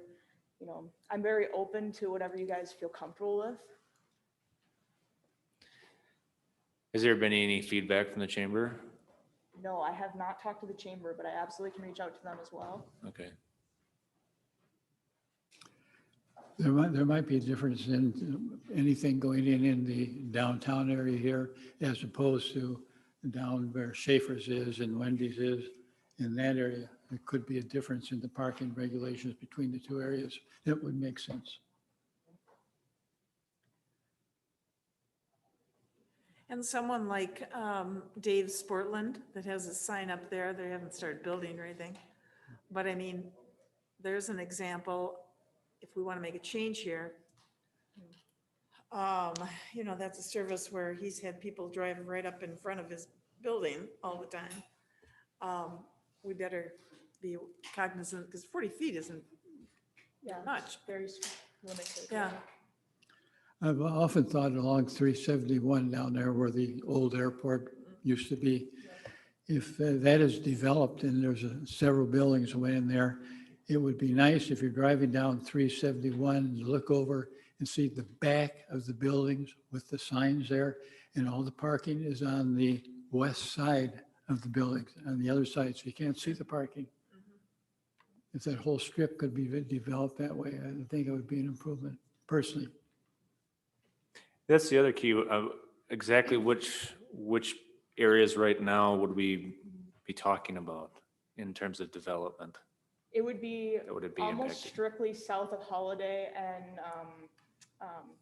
you know, I'm very open to whatever you guys feel comfortable with.
Has there been any feedback from the chamber?
No, I have not talked to the chamber, but I absolutely can reach out to them as well.
Okay.
There might be a difference in anything going in the downtown area here as opposed to down where Schaefer's is and Wendy's is. In that area, there could be a difference in the parking regulations between the two areas. That would make sense.
And someone like Dave Sportland that has a sign up there, they haven't started building or anything. But I mean, there's an example, if we want to make a change here. You know, that's a service where he's had people drive right up in front of his building all the time. We better be cognizant, because 40 feet isn't
Yeah,
much.
very limited.
Yeah.
I've often thought along 371 down there where the old airport used to be, if that is developed and there's several buildings went in there, it would be nice if you're driving down 371, you look over and see the back of the buildings with the signs there, and all the parking is on the west side of the buildings, on the other side, so you can't see the parking. If that whole strip could be developed that way, I think it would be an improvement, personally.
That's the other key. Exactly which areas right now would we be talking about in terms of development?
It would be
That would it be
almost
impacting?
strictly south of Holiday and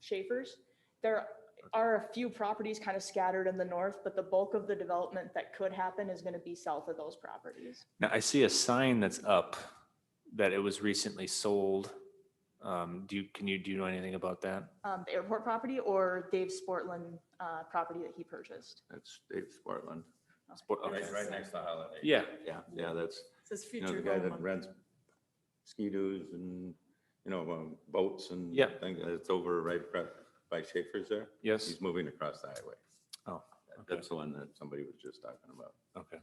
Schaefer's. There are a few properties kind of scattered in the north, but the bulk of the development that could happen is going to be south of those properties.
Now, I see a sign that's up that it was recently sold. Do you know anything about that?
The airport property or Dave Sportland property that he purchased.
That's Dave Sportland.
Okay.
Right next to Holiday.
Yeah.
Yeah, that's,
Says
you know,
future
the guy that
home.
rents ski-doos and, you know, boats and
Yeah.
things. It's over right by Schaefer's there.
Yes.
He's moving across the highway.
Oh,
That's the one that somebody was just talking about.
okay.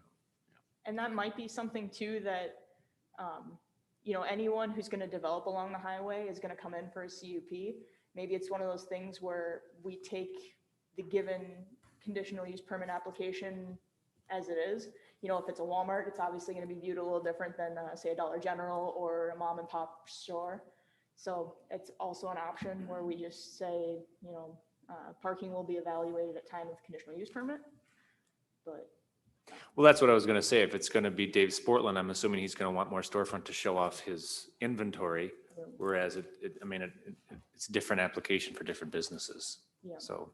And that might be something too that, you know, anyone who's going to develop along the highway is going to come in for a CUP. Maybe it's one of those things where we take the given conditional use permit application as it is. You know, if it's a Walmart, it's obviously going to be viewed a little different than, say, a Dollar General or a mom and pop store. So it's also an option where we just say, you know, parking will be evaluated at time of conditional use permit. But
Well, that's what I was going to say. If it's going to be Dave Sportland, I'm assuming he's going to want more storefront to show off his inventory. Whereas it's a different application for different businesses.
yeah.
So,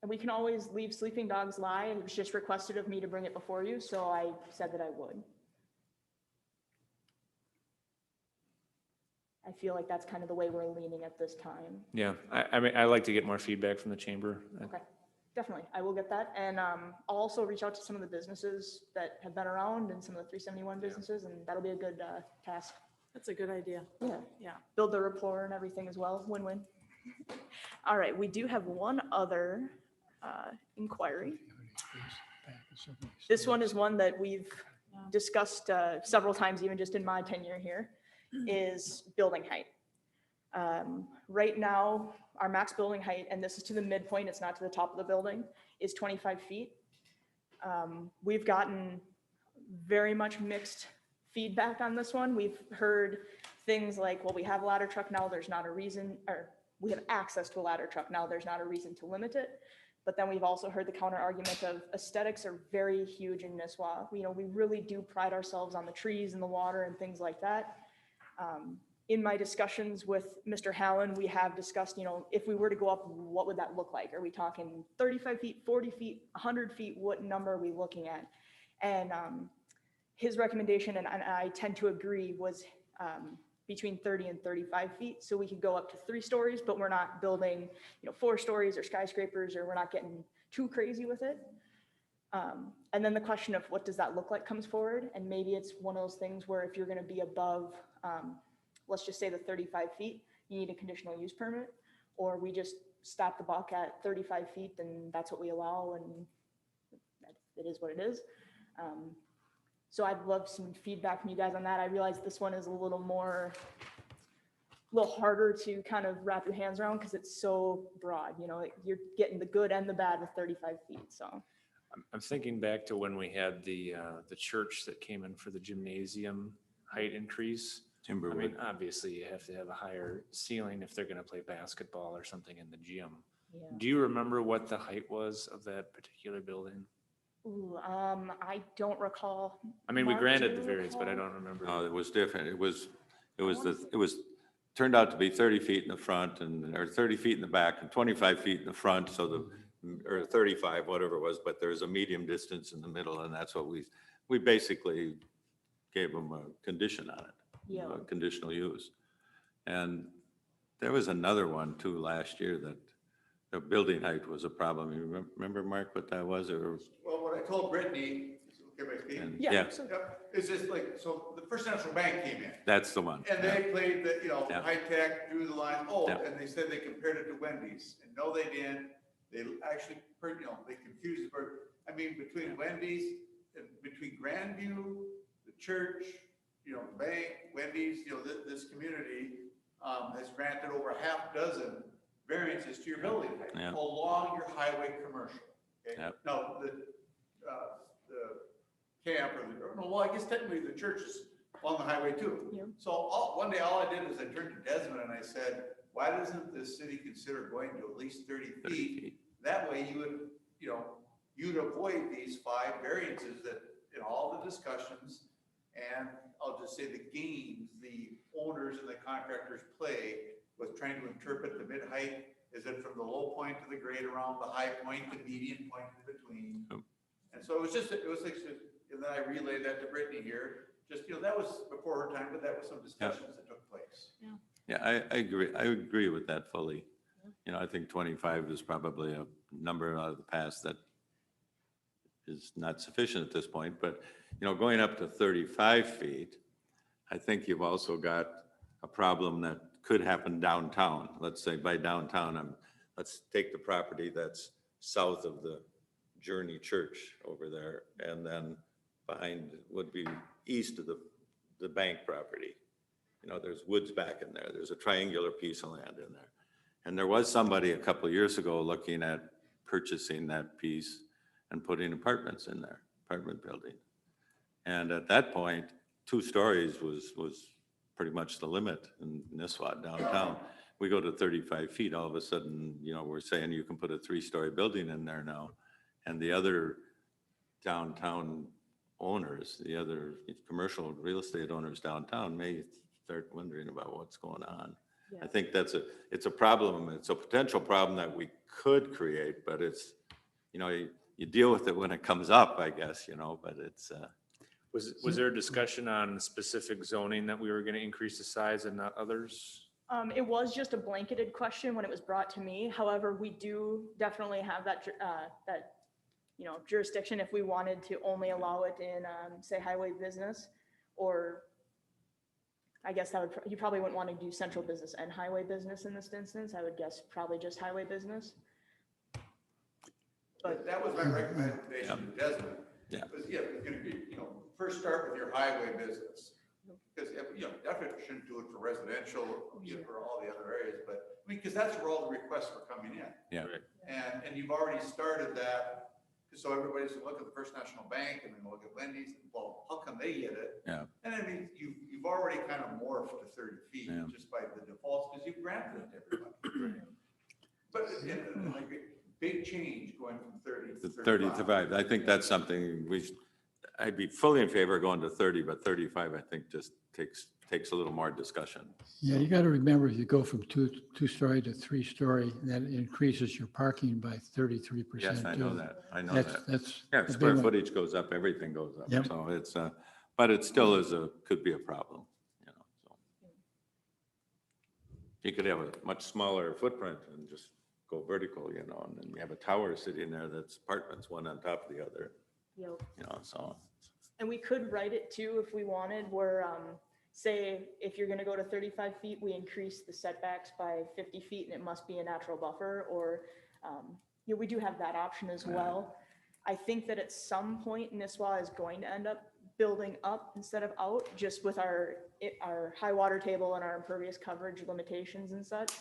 And we can always leave sleeping dogs lie. It was just requested of me to bring it before you, so I said that I would. I feel like that's kind of the way we're leaning at this time.
yeah, I mean, I like to get more feedback from the chamber.
Okay, definitely. I will get that. And I'll also reach out to some of the businesses that have been around and some of the 371 businesses, and that'll be a good task.
That's a good idea.
Yeah.
Yeah.
Build the rapport and everything as well. Win-win. All right, we do have one other inquiry. This one is one that we've discussed several times, even just in my tenure here, is building height. Right now, our max building height, and this is to the midpoint, it's not to the top of the building, is 25 feet. We've gotten very much mixed feedback on this one. We've heard things like, well, we have a ladder truck now, there's not a reason, or we have access to a ladder truck now, there's not a reason to limit it. But then we've also heard the counter argument of aesthetics are very huge in Nisswa. You know, we really do pride ourselves on the trees and the water and things like that. In my discussions with Mr. Hallen, we have discussed, you know, if we were to go up, what would that look like? Are we talking 35 feet, 40 feet, 100 feet? What number are we looking at? And his recommendation, and I tend to agree, was between 30 and 35 feet. So we could go up to 3 stories, but we're not building, 4 stories or skyscrapers, or we're not getting too crazy with it. And then the question of what does that look like comes forward. And maybe it's one of those things where if you're going to be above, let's just say the 35 feet, you need a conditional use permit, or we just stop the buck at 35 feet, then that's what we allow, and it is what it is. So I'd love some feedback from you guys on that. I realize this one is a little harder to kind of wrap your hands around because it's so broad, you're getting the good and the bad with 35 feet, so.
I'm thinking back to when we had the church that came in for the gymnasium height increase. I mean,
Timberwood.
obviously you have to have a higher ceiling if they're going to play basketball or something in the gym.
Yeah.
Do you remember what the height was of that particular building?
Ooh, I don't recall.
I mean, we
Mark,
granted
do
the
you
variance, but I
recall?
don't remember.
No, it was different. It was turned out to be 30 feet in the front or 30 feet in the back and 25 feet in the front. So or 35, whatever it was, but there's a medium distance in the middle, and that's what we basically gave them a condition on it.
Yeah.
Conditional use. And there was another one too last year that the building height was a problem. You remember, Mark, what that was? Or,
Well, what I told Brittany, okay, my speak?
and-
Yeah,
yeah,
so-
Yep, it's just like, so the First National Bank came in,
that's the one.
and they played the,
Yeah.
high tech, drew the line,
Yeah.
and they said they compared it to Wendy's, and no, they didn't. They actually, they confused the bird. I mean, between Wendy's, and between Grandview, the church, the bank, Wendy's, this community, has granted over a half dozen variances to your building height
Yeah.
along your highway commercial. Okay?
Yep.
Now, the camp well, I guess technically the church is on the highway too.
Yeah.
So one day, all I did was I turned to Desmond and I said, why doesn't the city consider going to at least 30
30
feet?
feet.
That way you would, you'd avoid these 5 variances that in all the discussions, and I'll just say the games the owners and the contractors play with trying to interpret the mid-height. Is it from the low point to the grade around the high point, the median point in between?
Yep.
And so it was like, and then I relayed that to Brittany here. Just, that was before her time, but that was some discussions that took place.
Yeah, I agree. I agree with that fully. I think 25 is probably a number out of the past that is not sufficient at this point, but, going up to 35 feet, I think you've also got a problem that could happen downtown. Let's say by downtown, let's take the property that's south of the Journey Church over there, and then behind would be east of the bank property. There's woods back in there. There's a triangular piece of land in there. And there was somebody a couple of years ago looking at purchasing that piece and putting apartments in there, apartment building. And at that point, 2 stories was pretty much the limit in Nisswa downtown. We go to 35 feet, all of a sudden, we're saying you can put a 3-story building in there now. And the other downtown owners, the other commercial real estate owners downtown may start wondering about what's going on.
Yeah.
I think it's a problem. It's a potential problem that we could create, but it's, you deal with it when it comes up, I guess, but it's.
Was there a discussion on specific zoning that we were going to increase the size and not others?
It was just a blanketed question when it was brought to me. However, we do definitely have that jurisdiction if we wanted to only allow it in, say, highway business, or I guess you probably wouldn't want to do central business and highway business in this instance. I would guess probably just highway business.
But that was my recommendation to Desmond.
Yeah.
Was, it's gonna be, first start with your highway business. Because, definitely shouldn't do it for residential, for all the other areas, but, because that's where all the requests were coming in.
Yeah.
And you've already started that, so everybody's gonna look at the First National Bank and then look at Wendy's, and well, how come they get it?
Yeah.
And I mean, you've already kind of morphed to 30 feet
Yeah.
just by the defaults, because you've granted it to everybody. But, like, big change going from 30 to
30 to 5. I think that's something I'd be fully in favor of going to 30, but 35, I think just takes a little more discussion.
Yeah, you got to remember, if you go from two-story to 3-story, that increases your parking by 33%.
Yes, I know
too.
that. I know
That's,
that.
that's.
Yeah,
a big
square
one.
footage goes up, everything goes up.
Yep.
So it's, but it still could be a problem, so. You could have a much smaller footprint and just go vertical, you know, and then you have a tower sitting there that's apartments, one on top of the other,
Yep.
you know, so.
And we could write it too if we wanted, where, say, if you're gonna go to 35 feet, we increase the setbacks by 50 feet and it must be a natural buffer, or, yeah, we do have that option as well. I think that at some point Nisswa is going to end up building up instead of out, just with our high water table and our impervious coverage limitations and such.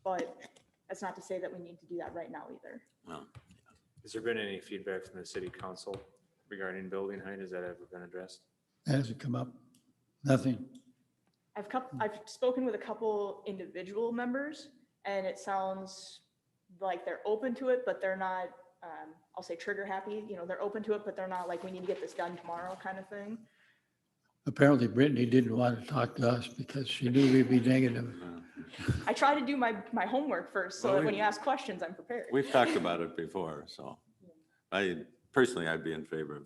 But that's not to say that we need to do that right now either.
Well,
Has there been any feedback from the city council regarding building height? Has that ever been addressed?
That hasn't come up. Nothing.
I've spoken with a couple individual members, and it sounds like they're open to it, but they're not, I'll say trigger happy. You know, they're open to it, but they're not like, we need to get this done tomorrow kind of thing.
Apparently Brittany didn't want to talk to us because she knew we'd be negative.
I try to do my homework first, so
Well,
that when you ask questions, I'm prepared.
we've talked about it before, so I'd be in favor of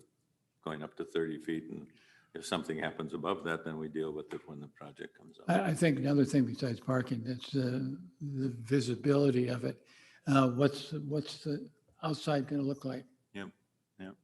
going up to 30 feet, and if something happens above that, then we deal with it when the project comes up.
I think another thing besides parking, that's the visibility of it. What's the outside going to look like?
Yep, yep.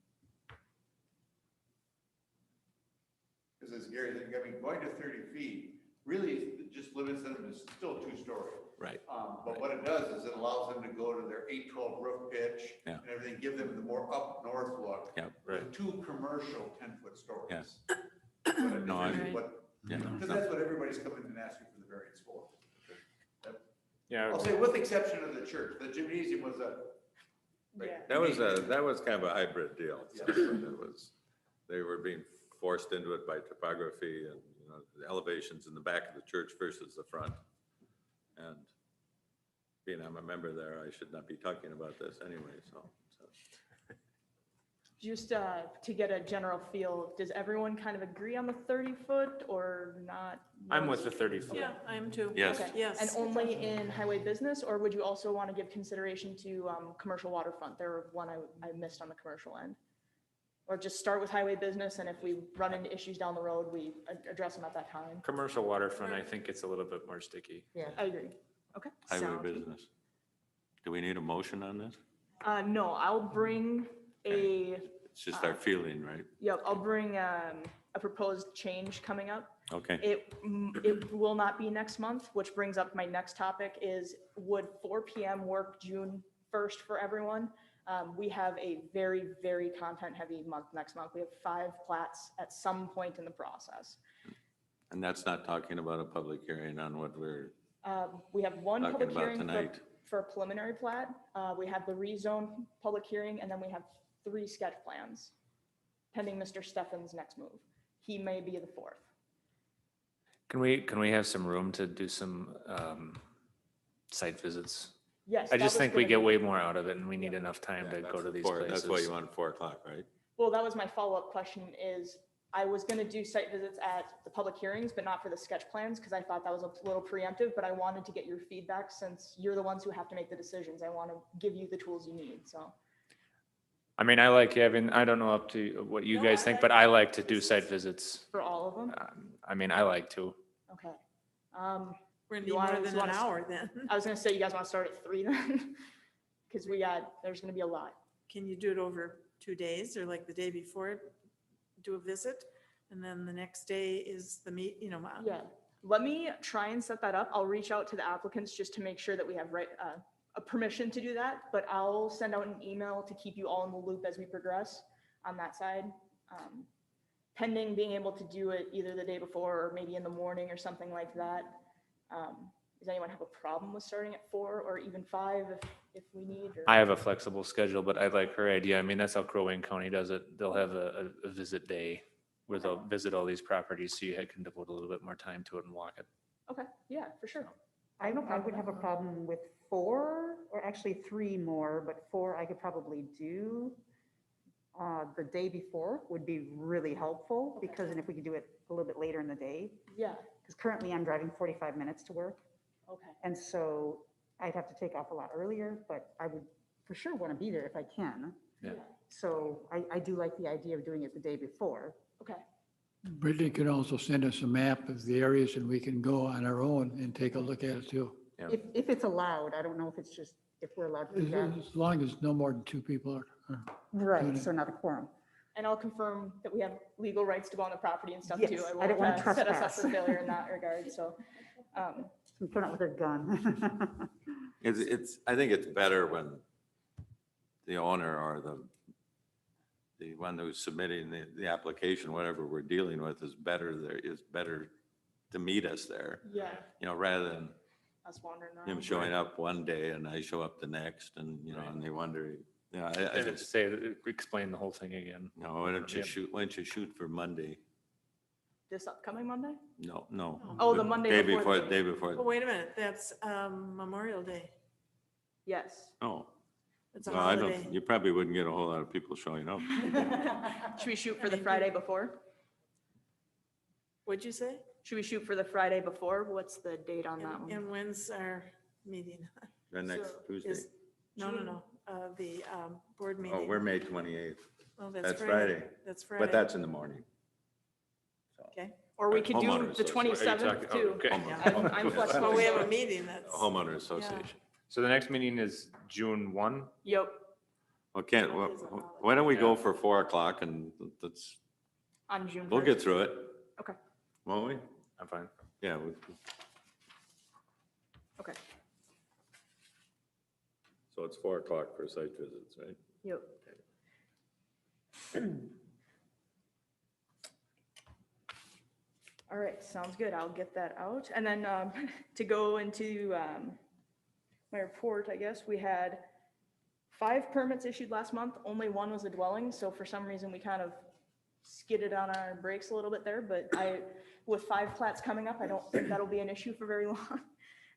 Because as Gary said, I mean, going to 30 feet really just limits them to still two-story.
Right.
But what it does is it allows them to go to their 812 roof pitch
Yeah.
and everything, give them the more up north look.
Yep.
With two commercial 10-foot stories.
Yes.
But
No, I- Yeah,
Because
no.
that's what everybody's coming and asking for the variance for.
Yeah,
I'll say with the exception of the church, the gymnasium was a.
Yeah.
That was kind of a hybrid deal. So it was, they were being forced into it by topography and, you know, the elevations in the back of the church versus the front. And being I'm a member there, I should not be talking about this anyway, so.
Just to get a general feel, does everyone kind of agree on the 30-foot or not?
I'm with the 30 foot.
Yeah, I am too.
Yes.
Okay.
Yes.
And only in highway business, or would you also want to give consideration to commercial waterfront? There were one I missed on the commercial end. Or just start with highway business, and if we run into issues down the road, we address them at that time.
Commercial waterfront, I think it's a little bit more sticky.
I agree. Okay.
Highway
Sound.
business. Do we need a motion on this?
No, I'll bring a,
It's just our feeling, right?
yep, I'll bring a proposed change coming up.
Okay.
It will not be next month, which brings up my next topic is, would 4 PM work June 1st for everyone? We have a very, very content-heavy month next month. We have 5 plats at some point in the process.
And that's not talking about a public hearing on what we're
We have one
talking
public
about
hearing
tonight.
for a preliminary plat. We have the rezone public hearing, and then we have 3 sketch plans pending Mr. Steffen's next move. He may be the 4th.
Can we have some room to do some site visits?
Yes.
I
that
just
was
think we
gonna
get
be-
way more out of it and we need enough time to
Yeah,
go to these
That's why you
places.
want 4 o'clock, right?
Well, that was my follow-up question is, I was gonna do site visits at the public hearings, but not for the sketch plans, because I thought that was a little preemptive, but I wanted to get your feedback since you're the ones who have to make the decisions. I want to give you the tools you need, so.
I mean, I like having, I don't know up to what you
No,
guys
I
think,
like
but I like to
this
do
is-
site visits.
For all of them?
I mean, I like to.
Okay.
We're gonna
You
need
wanna-
more
you
than an
wanna-
hour then.
I was gonna say, you guys want to start at 3 then? Because there's gonna be a lot.
Can you do it over 2 days or like the day before, do a visit? And then the next day is the meet, you know.
Yeah, let me try and set that up. I'll reach out to the applicants just to make sure that we have a permission to do that, but I'll send out an email to keep you all in the loop as we progress on that side. Pending being able to do it either the day before or maybe in the morning or something like that. Does anyone have a problem with starting at 4 or even 5 if we need? Or-
I have a flexible schedule, but I like her idea. I mean, that's how Crow Wing County does it. They'll have a visit day where they'll visit all these properties, so you can devote a little bit more time to it and walk it.
Okay, yeah, for sure.
I would have a problem with 4, or actually 3 more, but 4 I could probably do. The day before would be really helpful, because then if we could do it a little bit later in the day,
Yeah,
because currently I'm driving 45 minutes to work.
okay.
And so I'd have to take off a lot earlier, but I would for sure want to be there if I can.
Yeah.
So I do like the idea of doing it the day before.
Okay.
Brittany can also send us a map of the areas and we can go on our own and take a look at it too.
Yeah.
If it's allowed, I don't know if it's just, if we're allowed to do that.
As long as no more than two people are.
Right, so not a quorum.
And I'll confirm that we have legal rights to go on the property and stuff
Yes,
too.
I don't wanna
won't, set us up
trespass.
for failure in that regard, so.
We turn out with their gun.
I think it's better when the owner or the one who's submitting the application, whatever we're dealing with, is better to meet us there,
Yeah,
rather than
us wandering around.
him showing up one day and I show up the next and, and they wonder, I
And
just,
just say, explain the whole thing again.
no, why don't
Yep.
you shoot for Monday?
This upcoming Monday?
No.
Oh, the Monday before the
Day before.
Oh, wait a minute, that's Memorial Day.
Yes.
Oh,
It's a
well, I
holiday.
don't, you probably wouldn't get a whole lot of people showing up.
Should we shoot for the Friday before?
What'd you say?
Should we shoot for the Friday before? What's the date on that one?
And when's our meeting?
The next
So,
Tuesday.
Is- No, the board meeting.
Oh, we're May 28th,
Oh,
that's Friday.
That's Friday.
but that's in the morning.
Okay.
Or we could do
Homeowners
the
Association.
27th too.
Okay.
I'm flexible.
Well, we have a meeting that's.
Homeowner Association.
So the next meeting is June 1.
Yep,
Okay, why don't we go for 4 o'clock and let's,
on June 1st.
we'll get through it.
Okay.
Won't we?
I'm fine.
Yeah.
Okay,
So it's 4 o'clock for site visits, right?
yep. All right, sounds good. I'll get that out. And then to go into my report, I guess, we had 5 permits issued last month. Only 1 was a dwelling, so for some reason, we kind of skidded on our brakes a little bit there, but with 5 plats coming up, I don't think that'll be an issue for very long.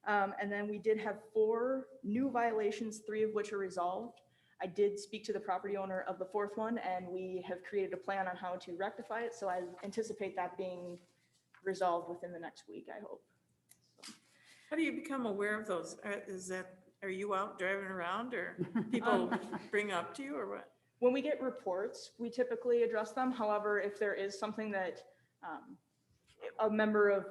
And then we did have 4 new violations, 3 of which are resolved. I did speak to the property owner of the 4th one, and we have created a plan on how to rectify it, so I anticipate that being resolved within the next week, I hope.
How do you become aware of those? Are you out driving around or people bring up to you or what?
When we get reports, we typically address them. However, if there is something that a member of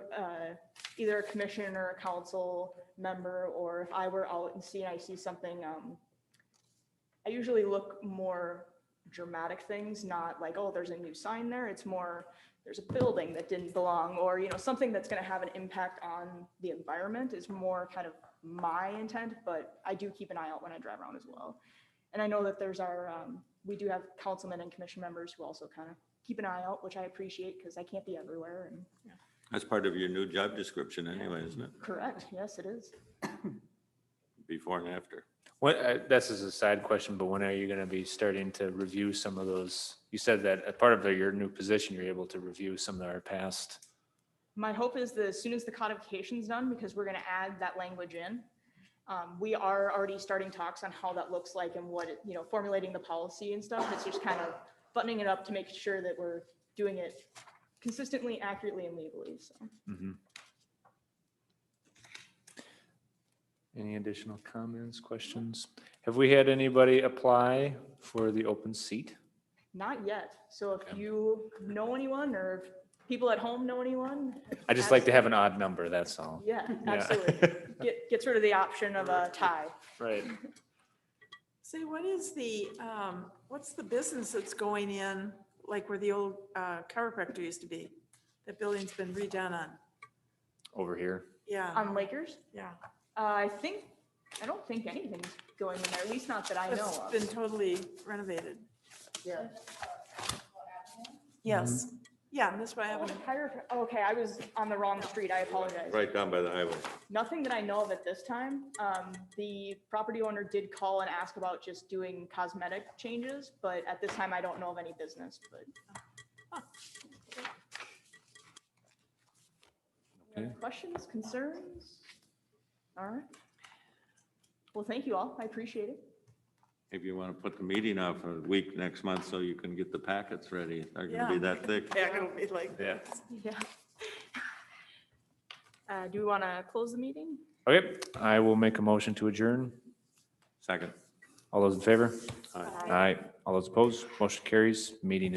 either a commission or a council member, or if I were out and I see something, I usually look more dramatic things, not like, oh, there's a new sign there. It's more, there's a building that didn't belong, or, something that's going to have an impact on the environment is more kind of my intent, but I do keep an eye out when I drive around as well. And I know that there's we do have councilmen and commission members who also kind of keep an eye out, which I appreciate because I can't be everywhere. And
That's part of your new job description anyway, isn't it?
correct, yes, it is.
Before and after.
This is a side question, but when are you going to be starting to review some of those? You said that as part of your new position, you're able to review some of our past.
My hope is that as soon as the codification's done, because we're going to add that language in, we are already starting talks on how that looks like and what, formulating the policy and stuff. It's just kind of buttoning it up to make sure that we're doing it consistently, accurately, and legally, so.
Mhm. Any additional comments, questions? Have we had anybody apply for the open seat?
Not yet. So if
Okay.
you know anyone or if people at home know anyone.
I just like to have an odd number, that's all.
Yeah,
Yeah.
absolutely. Gets rid of the option of a tie.
Right.
Say, what is what's the business that's going in, like where the old chiropractor used to be? That building's been redone on.
Over here.
Yeah,
On Lakers,
yeah.
I don't think anything's going in there, at least not that I know
It's
of.
been totally renovated.
Yeah.
Yes. Yeah, and that's why I haven't.
Okay, I was on the wrong street. I apologize.
Right down by the highway.
Nothing that I know of at this time. The property owner did call and ask about just doing cosmetic changes, but at this time I don't know of any business, but.
Okay.
Questions, concerns? All right. Well, thank you all. I appreciate it.
If you want to put the meeting off a week next month so you can get the packets ready, they're going to be
Yeah.
that thick.
Yeah, it'll be like.
Yeah.
Yeah. Do we want to close the meeting?
Okay, I will make a motion to adjourn.
Second.
All those in favor?
Aye.
Aye. All those opposed? Motion carries. Meeting is